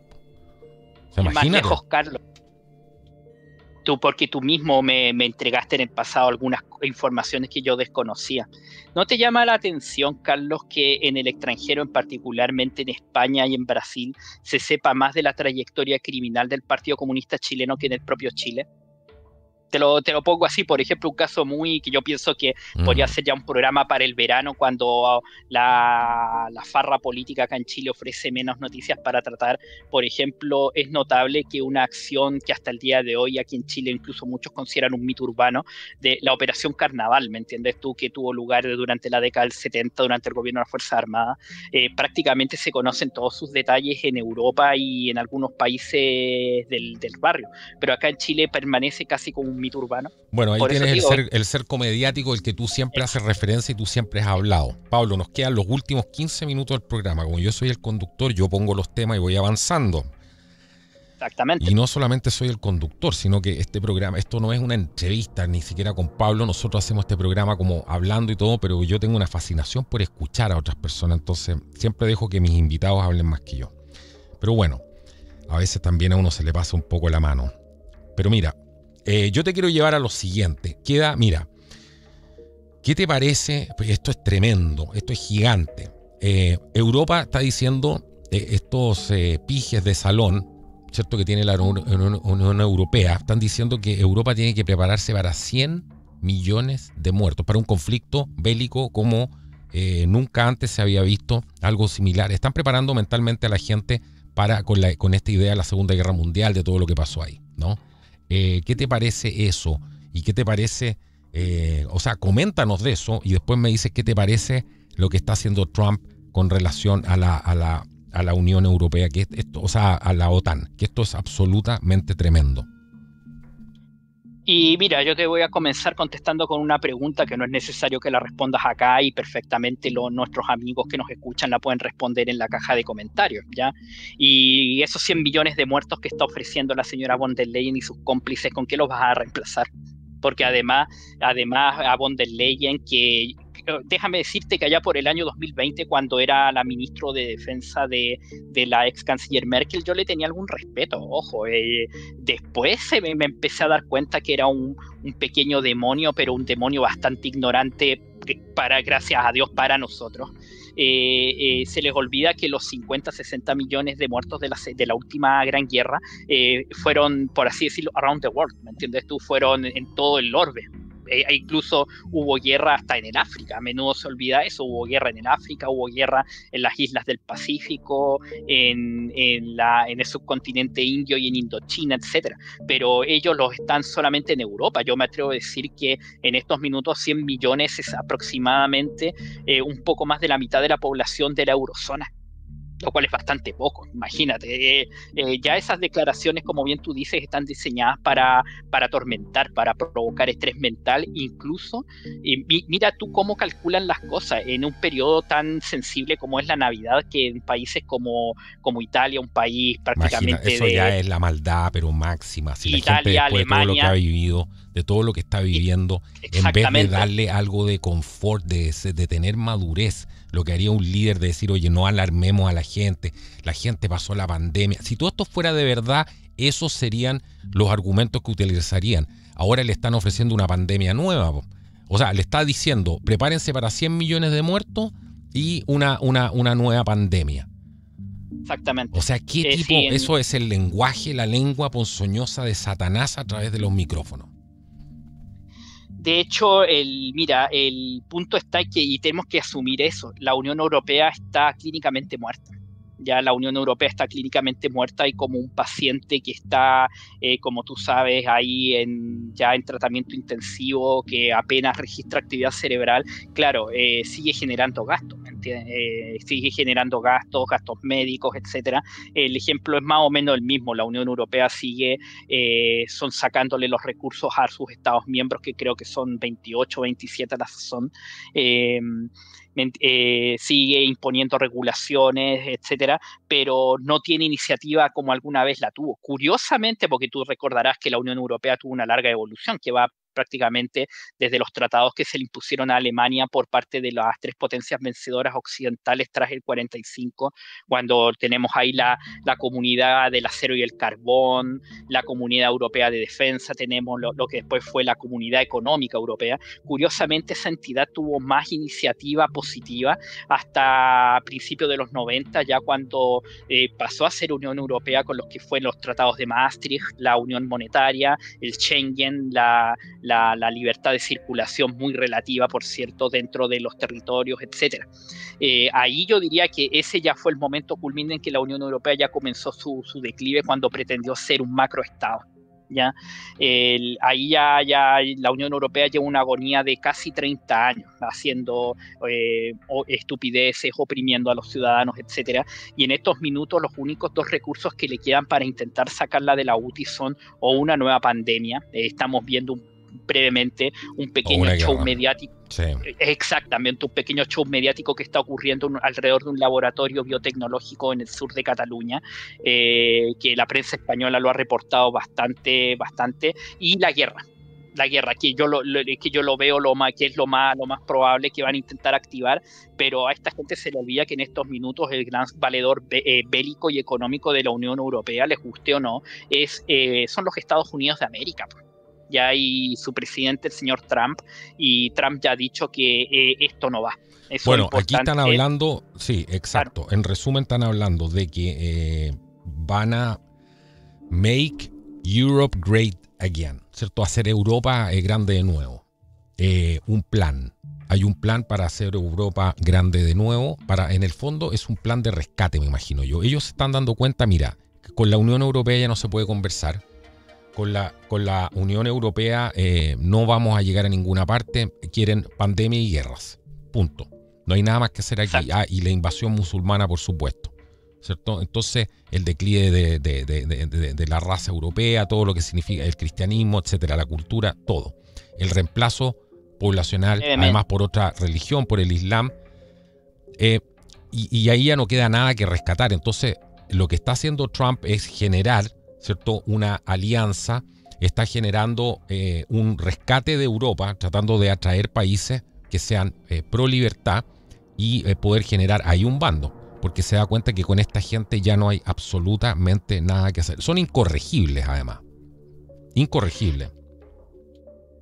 O sea, imagínate. Más lejos, Carlos. Porque tú mismo me entregaste en el pasado algunas informaciones que yo desconocía. ¿No te llama la atención, Carlos, que en el extranjero, particularmente en España y en Brasil, se sepa más de la trayectoria criminal del Partido Comunista Chileno que en el propio Chile? Te lo pongo así, por ejemplo, un caso que yo pienso que podría ser ya un programa para el verano, cuando la farra política acá en Chile ofrece menos noticias para tratar. Por ejemplo, es notable que una acción que hasta el día de hoy aquí en Chile incluso muchos consideran un mito urbano, de la Operación Carnaval, ¿me entiendes tú? Que tuvo lugar durante la década del 70, durante el gobierno de las Fuerzas Armadas. Prácticamente se conocen todos sus detalles en Europa y en algunos países del barrio, pero acá en Chile permanece casi como un mito urbano. Bueno, ahí tienes el cerco mediático, el que tú siempre haces referencia y tú siempre has hablado. Pablo, nos quedan los últimos 15 minutos del programa. Como yo soy el conductor, yo pongo los temas y voy avanzando. Exactamente. Y no solamente soy el conductor, sino que este programa, esto no es una entrevista ni siquiera con Pablo. Nosotros hacemos este programa como hablando y todo, pero yo tengo una fascinación por escuchar a otras personas. Entonces siempre dejo que mis invitados hablen más que yo. Pero bueno, a veces también a uno se le pasa un poco la mano. Pero mira, yo te quiero llevar a lo siguiente. Mira, ¿qué te parece? Pues esto es tremendo, esto es gigante. Europa está diciendo, estos pijes de salón, ¿cierto?, que tiene la Unión Europea, están diciendo que Europa tiene que prepararse para 100 millones de muertos, para un conflicto bélico como nunca antes se había visto algo similar. Están preparando mentalmente a la gente con esta idea de la Segunda Guerra Mundial, de todo lo que pasó ahí, ¿no? ¿Qué te parece eso? ¿Y qué te parece? O sea, coméntanos de eso y después me dices qué te parece lo que está haciendo Trump con relación a la Unión Europea, o sea, a la OTAN, que esto es absolutamente tremendo. Y mira, yo te voy a comenzar contestando con una pregunta que no es necesario que la respondas acá, y perfectamente nuestros amigos que nos escuchan la pueden responder en la caja de comentarios, ¿ya? Y esos 100 millones de muertos que está ofreciendo la señora von der Leyen y sus cómplices, ¿con qué los vas a reemplazar? Porque además a von der Leyen, que déjame decirte que allá por el año 2020, cuando era la ministra de Defensa de la ex canciller Merkel, yo le tenía algún respeto, ojo. Después me empecé a dar cuenta que era un pequeño demonio, pero un demonio bastante ignorante, gracias a Dios, para nosotros. Se les olvida que los 50-60 millones de muertos de la última gran guerra fueron, por así decirlo, around the world, ¿me entiendes tú? Fueron en todo el orbe. Incluso hubo guerra hasta en el África, a menudo se olvida eso. Hubo guerra en el África, hubo guerra en las islas del Pacífico, en el subcontinente indio y en Indochina, etcétera. Pero ellos los están solamente en Europa. Yo me atrevo a decir que en estos minutos 100 millones es aproximadamente un poco más de la mitad de la población de la eurozona, lo cual es bastante poco, imagínate. Ya esas declaraciones, como bien tú dices, están diseñadas para atormentar, para provocar estrés mental. Incluso, mira tú cómo calculan las cosas en un periodo tan sensible como es la Navidad, que en países como Italia, un país prácticamente... Imagina, eso ya es la maldad, pero máxima. Si Italia, la gente, después Alemania, de todo lo que ha vivido, de todo lo que está viviendo, en vez de darle algo de confort, de tener madurez, lo que haría un líder de decir, oye, no alarmemos a la gente pasó la pandemia. Si todo esto fuera de verdad, esos serían los argumentos que utilizarían. ahora le están ofreciendo una pandemia nueva. O sea, le está diciendo, prepárense para 100 millones de muertos y una nueva pandemia. Exactamente. O sea, ¿qué tipo? Sí, eso es el lenguaje, la lengua ponzoñosa de Satanás a través de los micrófonos. De hecho, mira, el punto está y tenemos que asumir eso. La Unión Europea está clínicamente muerta. Ya la Unión Europea está clínicamente muerta y como un paciente que está, como tú sabes, ahí ya en tratamiento intensivo, que apenas registra actividad cerebral, claro, sigue generando gastos, ¿me entiendes? Sigue generando gastos médicos, etcétera. El ejemplo es más o menos el mismo. La Unión Europea sigue son sacándole los recursos a sus Estados miembros, que creo que son 28, 27 las son. Sigue imponiendo regulaciones, etcétera, pero no tiene iniciativa como alguna vez la tuvo. Curiosamente, porque tú recordarás que la Unión Europea tuvo una larga evolución que va prácticamente desde los tratados que se le impusieron a Alemania por parte de las tres potencias vencedoras occidentales tras el 45, cuando tenemos ahí la comunidad del acero y el carbón, la comunidad europea de defensa, tenemos lo que después fue la comunidad económica europea. Curiosamente, esa entidad tuvo más iniciativa positiva hasta principios de los 90, ya cuando pasó a ser Unión Europea con los que fueron los tratados de Maastricht, la Unión Monetaria, el Schengen, la libertad de circulación muy relativa, por cierto, dentro de los territorios, etc. Ahí yo diría que ese ya fue el momento culminante en que la Unión Europea ya comenzó su declive cuando pretendió ser un macroestado. ¿Ya? Ahí ya la Unión Europea lleva una agonía de casi 30 años haciendo estupideces, oprimiendo a los ciudadanos, etcétera. Y en estos minutos los únicos dos recursos que le quedan para intentar sacarla de la UTI son o una nueva pandemia. Estamos viendo brevemente un pequeño show mediático. Sí. Exactamente, un pequeño show mediático que está ocurriendo alrededor de un laboratorio biotecnológico en el sur de Cataluña, que la prensa española lo ha reportado bastante, y la guerra, que yo lo veo que es lo más probable que van a intentar activar, pero a esta gente se le olvida que en estos minutos el gran valedor bélico y económico de la Unión Europea, les guste o no, son los Estados Unidos de América. Ya hay su presidente, el señor Trump, y Trump ya ha dicho que esto no va. Eso bueno, aquí están hablando, sí, exacto. Claro. En resumen, están hablando de que van a make Europe great again, ¿cierto? Hacer Europa grande de nuevo. Un plan. Hay un plan para hacer Europa grande de nuevo. En el fondo es un plan de rescate, me imagino yo. Ellos se están dando cuenta, mira, con la Unión Europea ya no se puede conversar. Con la Unión Europea no vamos a llegar a ninguna parte. Quieren pandemia y guerras. Punto. No hay nada más que hacer aquí. Y la invasión musulmana, por supuesto. ¿Cierto? Entonces, el declive de la raza europea, todo lo que significa el cristianismo, etcétera, la cultura, todo. El reemplazo poblacional, además por otra religión, por el Islam. Y ahí ya no queda nada que rescatar. Entonces, lo que está haciendo Trump es generar, ¿cierto?, una alianza, está generando un rescate de Europa, tratando de atraer países que sean pro libertad y poder generar ahí un bando, porque se da cuenta que con esta gente ya no hay absolutamente nada que hacer. Son incorregibles, además. Incorregibles.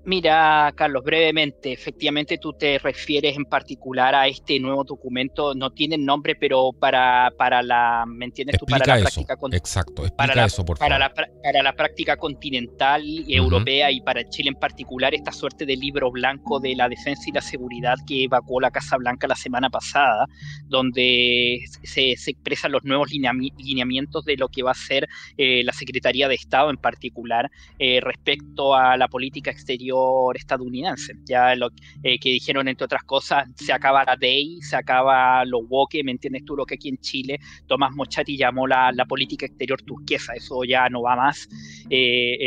Mira, Carlos, brevemente, efectivamente tú te refieres en particular a este nuevo documento, no tiene nombre, pero para la, ¿me entiendes tú? Para la práctica exacto, explica eso, por favor. Para la práctica continental y europea y para Chile en particular, esta suerte de libro blanco de la defensa y la seguridad que evacuó la Casa Blanca la semana pasada, donde se expresan los nuevos lineamientos de lo que va a ser la Secretaría de Estado en particular respecto a la política exterior estadounidense. Ya lo que dijeron, entre otras cosas, se acaba la DEI, se acaba lo woke, ¿me entiendes tú? Lo que aquí en Chile Tomás Mochati llamó la política exterior turquesa. Eso ya no va más. Que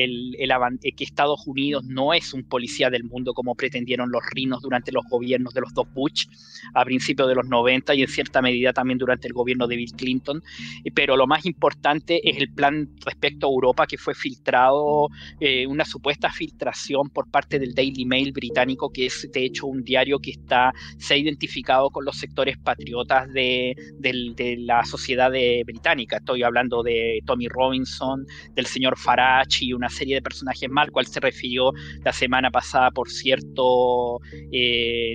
Estados Unidos no es un policía del mundo como pretendieron los rinos durante los gobiernos de los dos Bush a principios de los 90 y en cierta medida también durante el gobierno de Bill Clinton. Pero lo más importante es el plan respecto a Europa que fue filtrado, una supuesta filtración por parte del Daily Mail británico, que es de hecho un diario que se ha identificado con los sectores patriotas de la sociedad británica. Estoy hablando de Tommy Robinson, del señor Farage y una serie de personajes más, al cual se refirió la semana pasada, por cierto,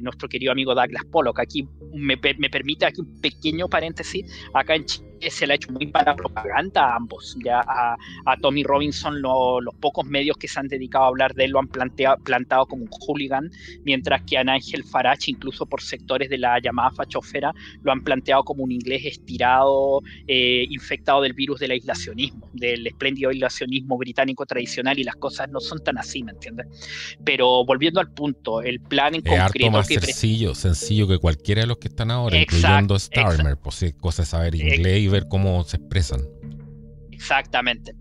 nuestro querido amigo Douglas Pollock. Aquí me permite aquí un pequeño paréntesis. Acá en Chile se le ha hecho muy mala propaganda a ambos. Ya a Tommy Robinson los pocos medios que se han dedicado a hablar de él lo han plantado como un hooligan, mientras que a Nigel Farage, incluso por sectores de la llamada fachosfera, lo han planteado como un inglés estirado, infectado del virus del aislacionismo, del espléndido aislacionismo británico tradicional, y las cosas no son tan así, ¿me entiendes? Pero volviendo al punto, el plan en concreto... Es harto más sencillo que cualquiera de los que están ahora, incluyendo Starmer, pues sí, cosa de saber inglés y ver cómo se expresan. Exactamente.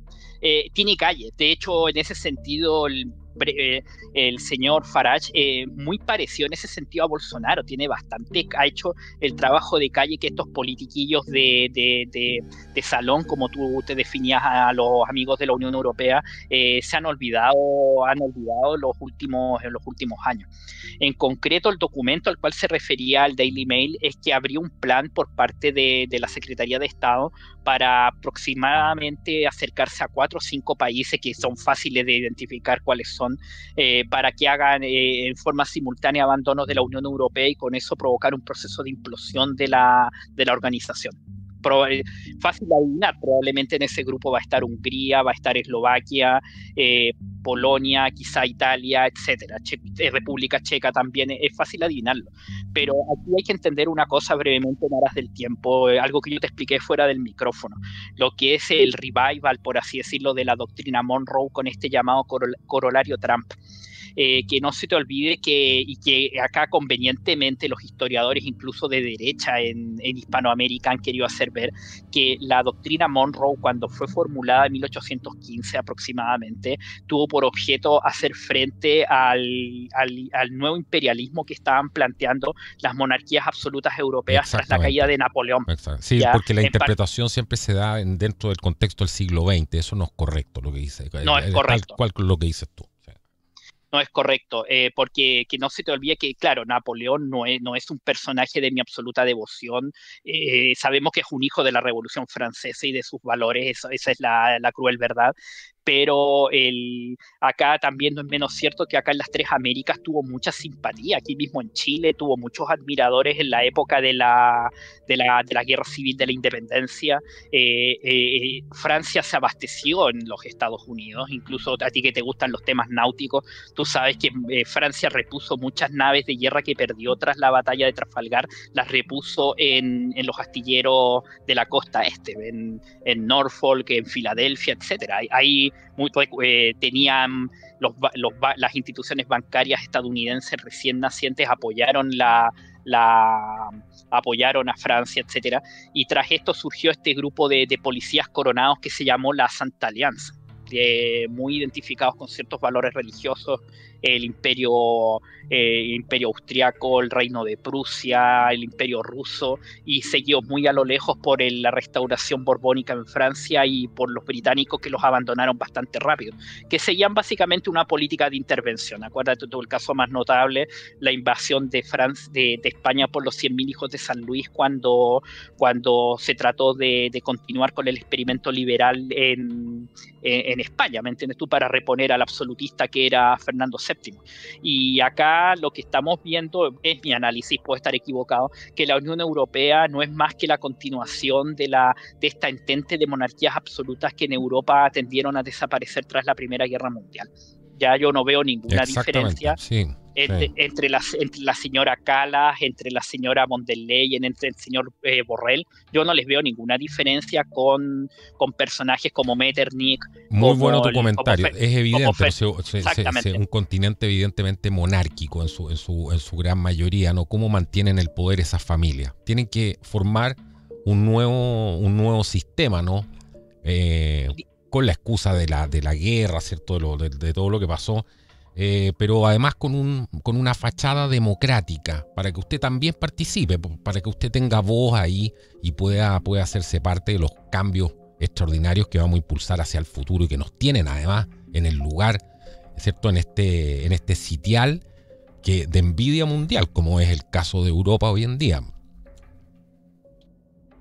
Tiene calle. De hecho, en ese sentido, el señor Farage muy parecido en ese sentido a Bolsonaro. Ha hecho el trabajo de calle que estos politiquillos de salón, como tú te definías a los amigos de la Unión Europea, se han olvidado en los últimos años. En concreto, el documento al cual se refería el Daily Mail es que habría un plan por parte de la Secretaría de Estado para aproximadamente acercarse a 4 o 5 países que son fáciles de identificar cuáles son, para que hagan en forma simultánea abandonos de la Unión Europea y con eso provocar un proceso de implosión de la organización. Fácil de adivinar, probablemente en ese grupo va a estar Hungría, va a estar Eslovaquia, Polonia, quizá Italia, etcétera. República Checa también, es fácil adivinarlo. Pero aquí hay que entender una cosa brevemente en aras del tiempo, algo que yo te expliqué fuera del micrófono, lo que es el revival, por así decirlo, de la doctrina Monroe con este llamado corolario Trump. Que no se te olvide que acá convenientemente los historiadores, incluso de derecha en Hispanoamérica, han querido hacer ver que la doctrina Monroe, cuando fue formulada en 1815 aproximadamente, tuvo por objeto hacer frente al nuevo imperialismo que estaban planteando las monarquías absolutas europeas tras la caída de Napoleón. Sí, porque la interpretación siempre se da dentro del contexto del siglo XX. Eso no es correcto lo que dice. No es correcto. Tal cual lo que dices tú. No es correcto, porque que no se te olvide que, claro, Napoleón no es un personaje de mi absoluta devoción. Sabemos que es un hijo de la Revolución Francesa y de sus valores, esa es la cruel verdad. Pero acá también no es menos cierto que acá en las tres Américas tuvo mucha simpatía. Aquí mismo en Chile tuvo muchos admiradores en la época de la Guerra Civil de la Independencia. Francia se abasteció en los Estados Unidos, incluso a ti que te gustan los temas náuticos, tú sabes que Francia repuso muchas naves de guerra que perdió tras la batalla de Trafalgar, las repuso en los astilleros de la costa este, en Norfolk, en Filadelfia, etcétera. Ahí tenían las instituciones bancarias estadounidenses recién nacientes apoyaron apoyaron a Francia, etcétera, y tras esto surgió este grupo de policías coronados que se llamó la Santa Alianza, muy identificados con ciertos valores religiosos, el imperio austriaco, el reino de Prusia, el imperio ruso, y seguidos muy a lo lejos por la restauración borbónica en Francia y por los británicos, que los abandonaron bastante rápido, que seguían básicamente una política de intervención. Acuérdate tú el caso más notable, la invasión de España por los 100.000 hijos de San Luis, cuando se trató de continuar con el experimento liberal en España, ¿me entiendes tú? Para reponer al absolutista que era Fernando VII. Y acá lo que estamos viendo, es mi análisis, puedo estar equivocado, que la Unión Europea no es más que la continuación de esta entente de monarquías absolutas que en Europa tendieron a desaparecer tras la Primera Guerra Mundial. Ya yo no veo ninguna diferencia entre la señora Kallas, entre la señora von der Leyen, entre el señor Borrell. Yo no les veo ninguna diferencia con personajes como Metternich. Muy bueno tu comentario. Es evidente, un continente evidentemente monárquico en su gran mayoría, ¿no? ¿Cómo mantienen el poder esas familias? Tienen que formar un nuevo sistema, ¿no? Con la excusa de la guerra, ¿cierto? De todo lo que pasó, pero además con una fachada democrática, para que usted también participe, para que usted tenga voz ahí y pueda hacerse parte de los cambios extraordinarios que vamos a impulsar hacia el futuro y que nos tienen además en el lugar ¿cierto? En este sitial de envidia mundial, como es el caso de Europa hoy en día.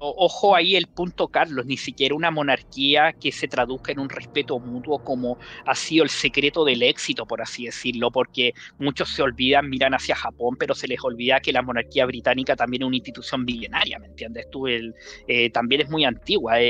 Ojo ahí el punto, Carlos, ni siquiera una monarquía que se traduzca en un respeto mutuo como ha sido el secreto del éxito, por así decirlo, porque muchos se olvidan, miran hacia Japón, pero se les olvida que la monarquía británica también es una institución milenaria, ¿me entiendes tú? También es muy antigua,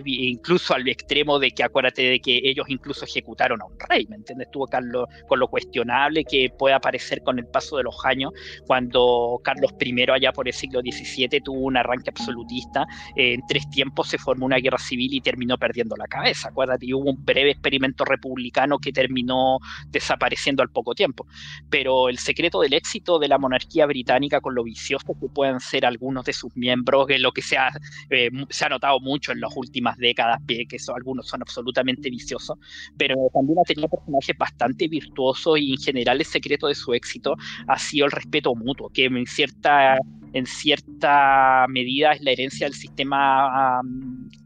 incluso al extremo de que acuérdate de que ellos incluso ejecutaron a un rey, ¿me entiendes tú, Carlos? Con lo cuestionable que puede aparecer con el paso de los años, cuando Carlos I, allá por el siglo XVII, tuvo un arranque absolutista, en 3 tiempos se formó una guerra civil y terminó perdiendo la cabeza, acuérdate, y hubo un breve experimento republicano que terminó desapareciendo al poco tiempo, pero el secreto del éxito de la monarquía británica, con lo vicioso que pueden ser algunos de sus miembros, que es lo que se ha notado mucho en las últimas décadas, que algunos son absolutamente viciosos, pero también ha tenido personajes bastante virtuosos, y en general el secreto de su éxito ha sido el respeto mutuo, que en cierta medida es la herencia del sistema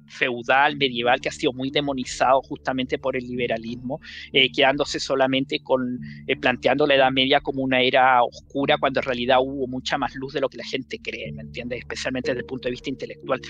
feudal, medieval, que ha sido muy demonizado justamente por el liberalismo, quedándose solamente planteando la Edad Media como una era oscura, cuando en realidad hubo mucha más luz de lo que la gente cree, ¿me entiendes? Especialmente desde el punto de vista intelectual.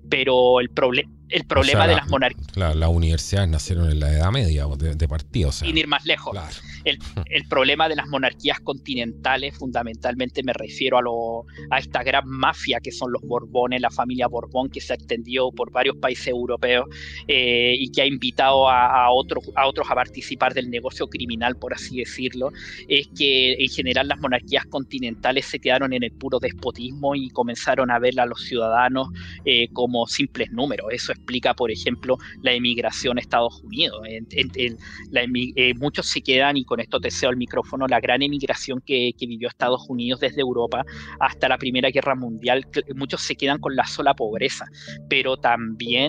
Pero el problema de las monarquías... Claro, las universidades nacieron en la Edad Media, de partida, o sea. Sin ir más lejos. Claro. El problema de las monarquías continentales, fundamentalmente me refiero a esta gran mafia que son los Borbones, la familia Borbón, que se ha extendido por varios países europeos, y que ha invitado a otros a participar del negocio criminal, por así decirlo, es que en general las monarquías continentales se quedaron en el puro despotismo y comenzaron a ver a los ciudadanos como simples números. Eso explica, por ejemplo, la emigración a Estados Unidos. Muchos se quedan, y con esto te cedo el micrófono, la gran emigración que vivió Estados Unidos desde Europa hasta la Primera Guerra Mundial, muchos se quedan con la sola pobreza, pero también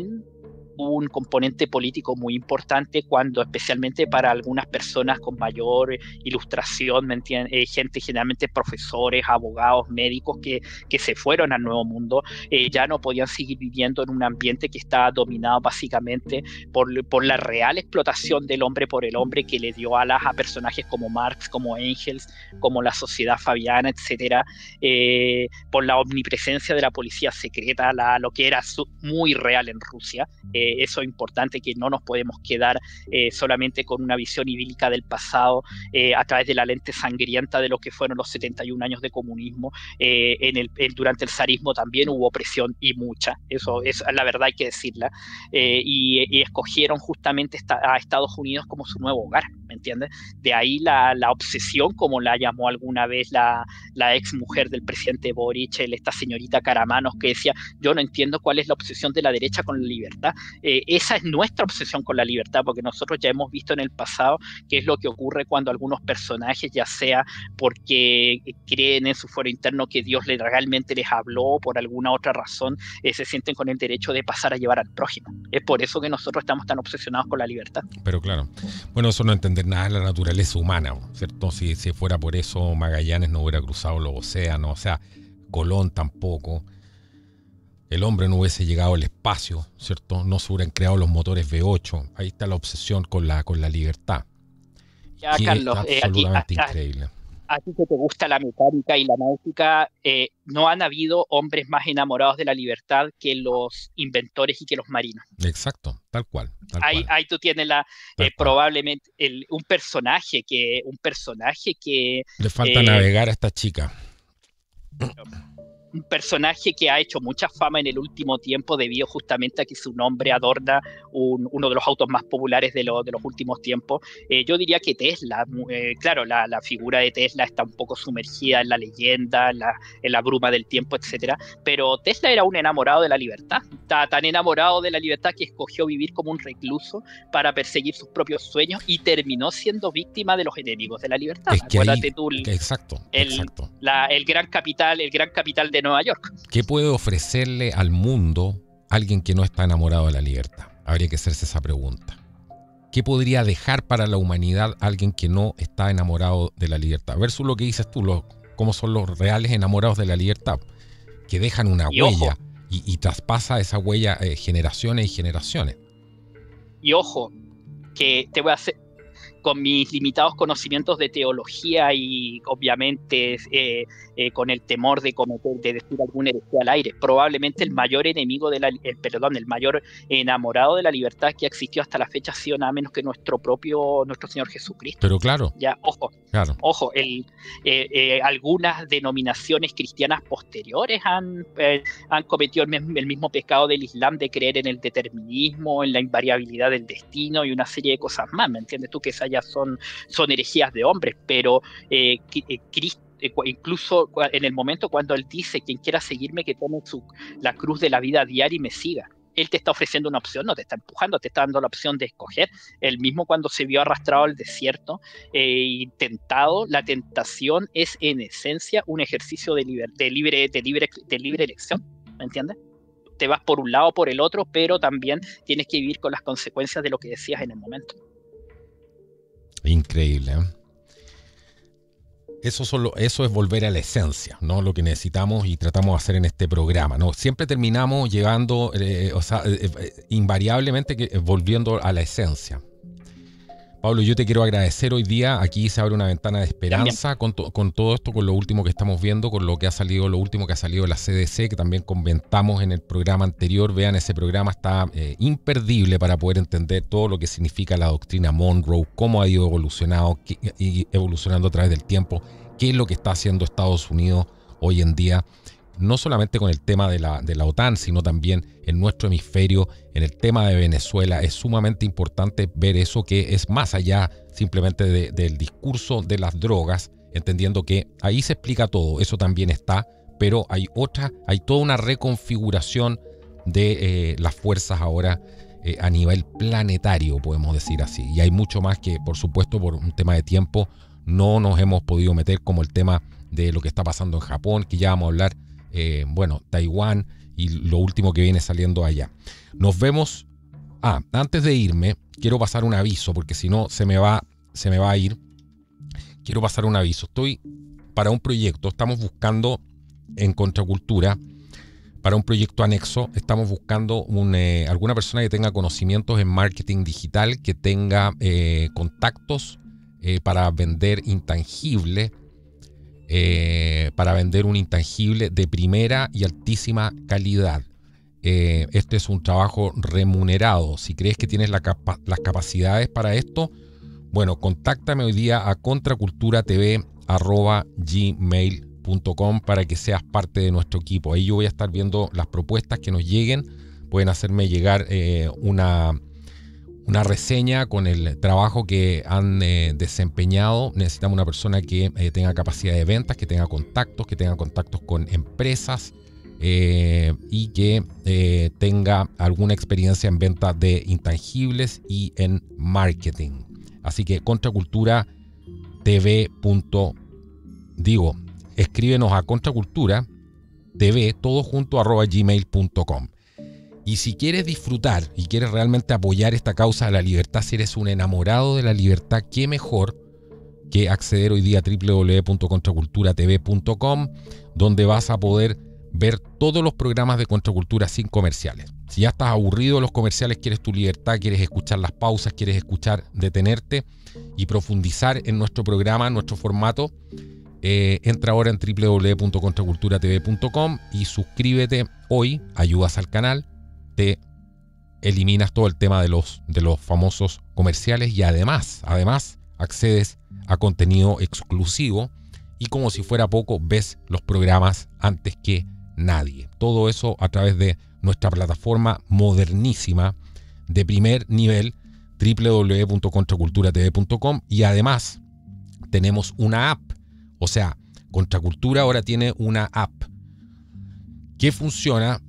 un componente político muy importante cuando, especialmente para algunas personas con mayor ilustración, ¿me entiendes? Gente, generalmente profesores, abogados, médicos que se fueron al Nuevo Mundo, ya no podían seguir viviendo en un ambiente que estaba dominado básicamente por la real explotación del hombre por el hombre, que le dio alas a personajes como Marx, como Engels, como la Sociedad Fabiana, etcétera, por la omnipresencia de la policía secreta, lo que era muy real en Rusia. Eso es importante, que no nos podemos quedar solamente con una visión idílica del pasado, a través de la lente sangrienta de lo que fueron los 71 años de comunismo. Durante el zarismo también hubo opresión, y mucha, eso es la verdad, hay que decirla, y escogieron justamente a Estados Unidos como su nuevo hogar, ¿me entiendes? De ahí la obsesión, como la llamó alguna vez la ex mujer del presidente Boric, esta señorita Karamanos, que decía: yo no entiendo cuál es la obsesión de la derecha con la libertad. Esa es nuestra obsesión con la libertad, porque nosotros ya hemos visto en el pasado qué es lo que ocurre cuando algunos personajes, ya sea porque creen en su fuero interno que Dios realmente les habló, o por alguna otra razón, se sienten con el derecho de pasar a llevar al prójimo. Es por eso que nosotros estamos tan obsesionados con la libertad. Pero claro, bueno, eso no entender nada de la naturaleza humana, ¿cierto? Si fuera por eso, Magallanes no hubiera cruzado los océanos, o sea, Colón tampoco. El hombre no hubiese llegado al espacio, ¿cierto? No se hubieran creado los motores V8. Ahí está la obsesión con la libertad. Ya, Carlos, absolutamente increíble. A ti que te gusta la mecánica y la náutica, no han habido hombres más enamorados de la libertad que los inventores y que los marinos. Exacto, tal cual. Ahí tú tienes probablemente un personaje que... Le falta navegar a esta chica. Un personaje que ha hecho mucha fama en el último tiempo debido justamente a que su nombre adorna uno de los autos más populares de los últimos tiempos. Yo diría que Tesla, claro, la figura de Tesla está un poco sumergida en la leyenda, en la bruma del tiempo, etcétera, pero Tesla era un enamorado de la libertad. Está tan enamorado de la libertad que escogió vivir como un recluso para perseguir sus propios sueños, y terminó siendo víctima de los enemigos de la libertad. Acuérdate tú, exacto. El gran capital de Nueva York. ¿Qué puede ofrecerle al mundo alguien que no está enamorado de la libertad? Habría que hacerse esa pregunta. ¿Qué podría dejar para la humanidad alguien que no está enamorado de la libertad? Versus lo que dices tú, cómo son los reales enamorados de la libertad, que dejan una huella y traspasa esa huella generaciones y generaciones. Y ojo, que te voy a hacer... con mis limitados conocimientos de teología y obviamente con el temor de decir alguna herejía al aire, probablemente el mayor enemigo el mayor enamorado de la libertad que existió hasta la fecha ha sido nada menos que nuestro Señor Jesucristo. Pero claro. Ya, ojo, algunas denominaciones cristianas posteriores han cometido el mismo pecado del Islam de creer en el determinismo, en la invariabilidad del destino y una serie de cosas más, ¿me entiendes tú? Que esas ya son herejías de hombres, pero Cristo, incluso en el momento cuando Él dice, quien quiera seguirme, que tome la cruz de la vida diaria y me siga. Él te está ofreciendo una opción, no te está empujando, te está dando la opción de escoger. Él mismo cuando se vio arrastrado al desierto y tentado, la tentación es en esencia un ejercicio de libre elección, ¿me entiendes? Te vas por un lado o por el otro, pero también tienes que vivir con las consecuencias de lo que decías en el momento. Increíble, ¿eh? Eso es volver a la esencia, ¿no? Lo que necesitamos y tratamos de hacer en este programa, ¿no? Siempre terminamos llegando, invariablemente volviendo a la esencia. Pablo, yo te quiero agradecer hoy día. Aquí se abre una ventana de esperanza con todo esto, con lo último que estamos viendo, con lo que ha salido, lo último que ha salido de la CDC, que también comentamos en el programa anterior. Vean, ese programa está imperdible para poder entender todo lo que significa la doctrina Monroe, cómo ha ido evolucionando a través del tiempo, qué es lo que está haciendo Estados Unidos hoy en día, no solamente con el tema de la OTAN, sino también en nuestro hemisferio, en el tema de Venezuela. Es sumamente importante ver eso, que es más allá simplemente del discurso de las drogas, entendiendo que ahí se explica todo, eso también está, pero hay toda una reconfiguración de las fuerzas ahora a nivel planetario, podemos decir así. Y hay mucho más que, por supuesto, por un tema de tiempo, no nos hemos podido meter, como el tema de lo que está pasando en Japón, que ya vamos a hablar. Taiwán y lo último que viene saliendo allá. Nos vemos. Antes de irme, quiero pasar un aviso, porque si no se me va a ir. Quiero pasar un aviso. Estoy para un proyecto, estamos buscando en Contracultura, para un proyecto anexo, estamos buscando alguna persona que tenga conocimientos en marketing digital, que tenga contactos para vender intangible. Para vender un intangible de primera y altísima calidad. Este es un trabajo remunerado. Si crees que tienes las capacidades para esto, bueno, contáctame hoy día a contraculturatv@gmail.com para que seas parte de nuestro equipo. Ahí yo voy a estar viendo las propuestas que nos lleguen. Pueden hacerme llegar una reseña con el trabajo que han desempeñado. Necesitamos una persona que tenga capacidad de ventas, que tenga contactos con empresas y que tenga alguna experiencia en venta de intangibles y en marketing. Así que Contracultura TV. Escríbenos a Contracultura TV, todo junto, @gmail.com. Y si quieres disfrutar y quieres realmente apoyar esta causa de la libertad, si eres un enamorado de la libertad, qué mejor que acceder hoy día a www.contraculturatv.com, donde vas a poder ver todos los programas de Contracultura sin comerciales. Si ya estás aburrido de los comerciales, quieres tu libertad, quieres escuchar las pausas, quieres detenerte y profundizar en nuestro programa, en nuestro formato, entra ahora en www.contraculturatv.com y suscríbete hoy, ayudas al canal, te eliminas todo el tema de los famosos comerciales y además accedes a contenido exclusivo y, como si fuera poco, ves los programas antes que nadie. Todo eso a través de nuestra plataforma modernísima de primer nivel, www.contraculturatv.com, y además tenemos una app. O sea, Contracultura ahora tiene una app que funciona.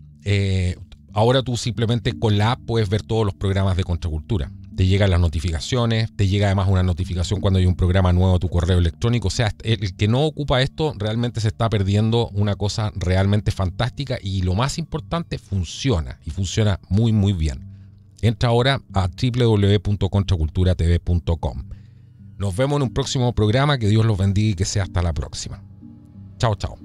Ahora tú simplemente con la app puedes ver todos los programas de Contracultura. Te llegan las notificaciones, te llega además una notificación cuando hay un programa nuevo a tu correo electrónico. O sea, el que no ocupa esto realmente se está perdiendo una cosa realmente fantástica, y lo más importante, funciona, y funciona muy muy bien. Entra ahora a www.contraculturatv.com. Nos vemos en un próximo programa. Que Dios los bendiga y que sea hasta la próxima. Chao, chao.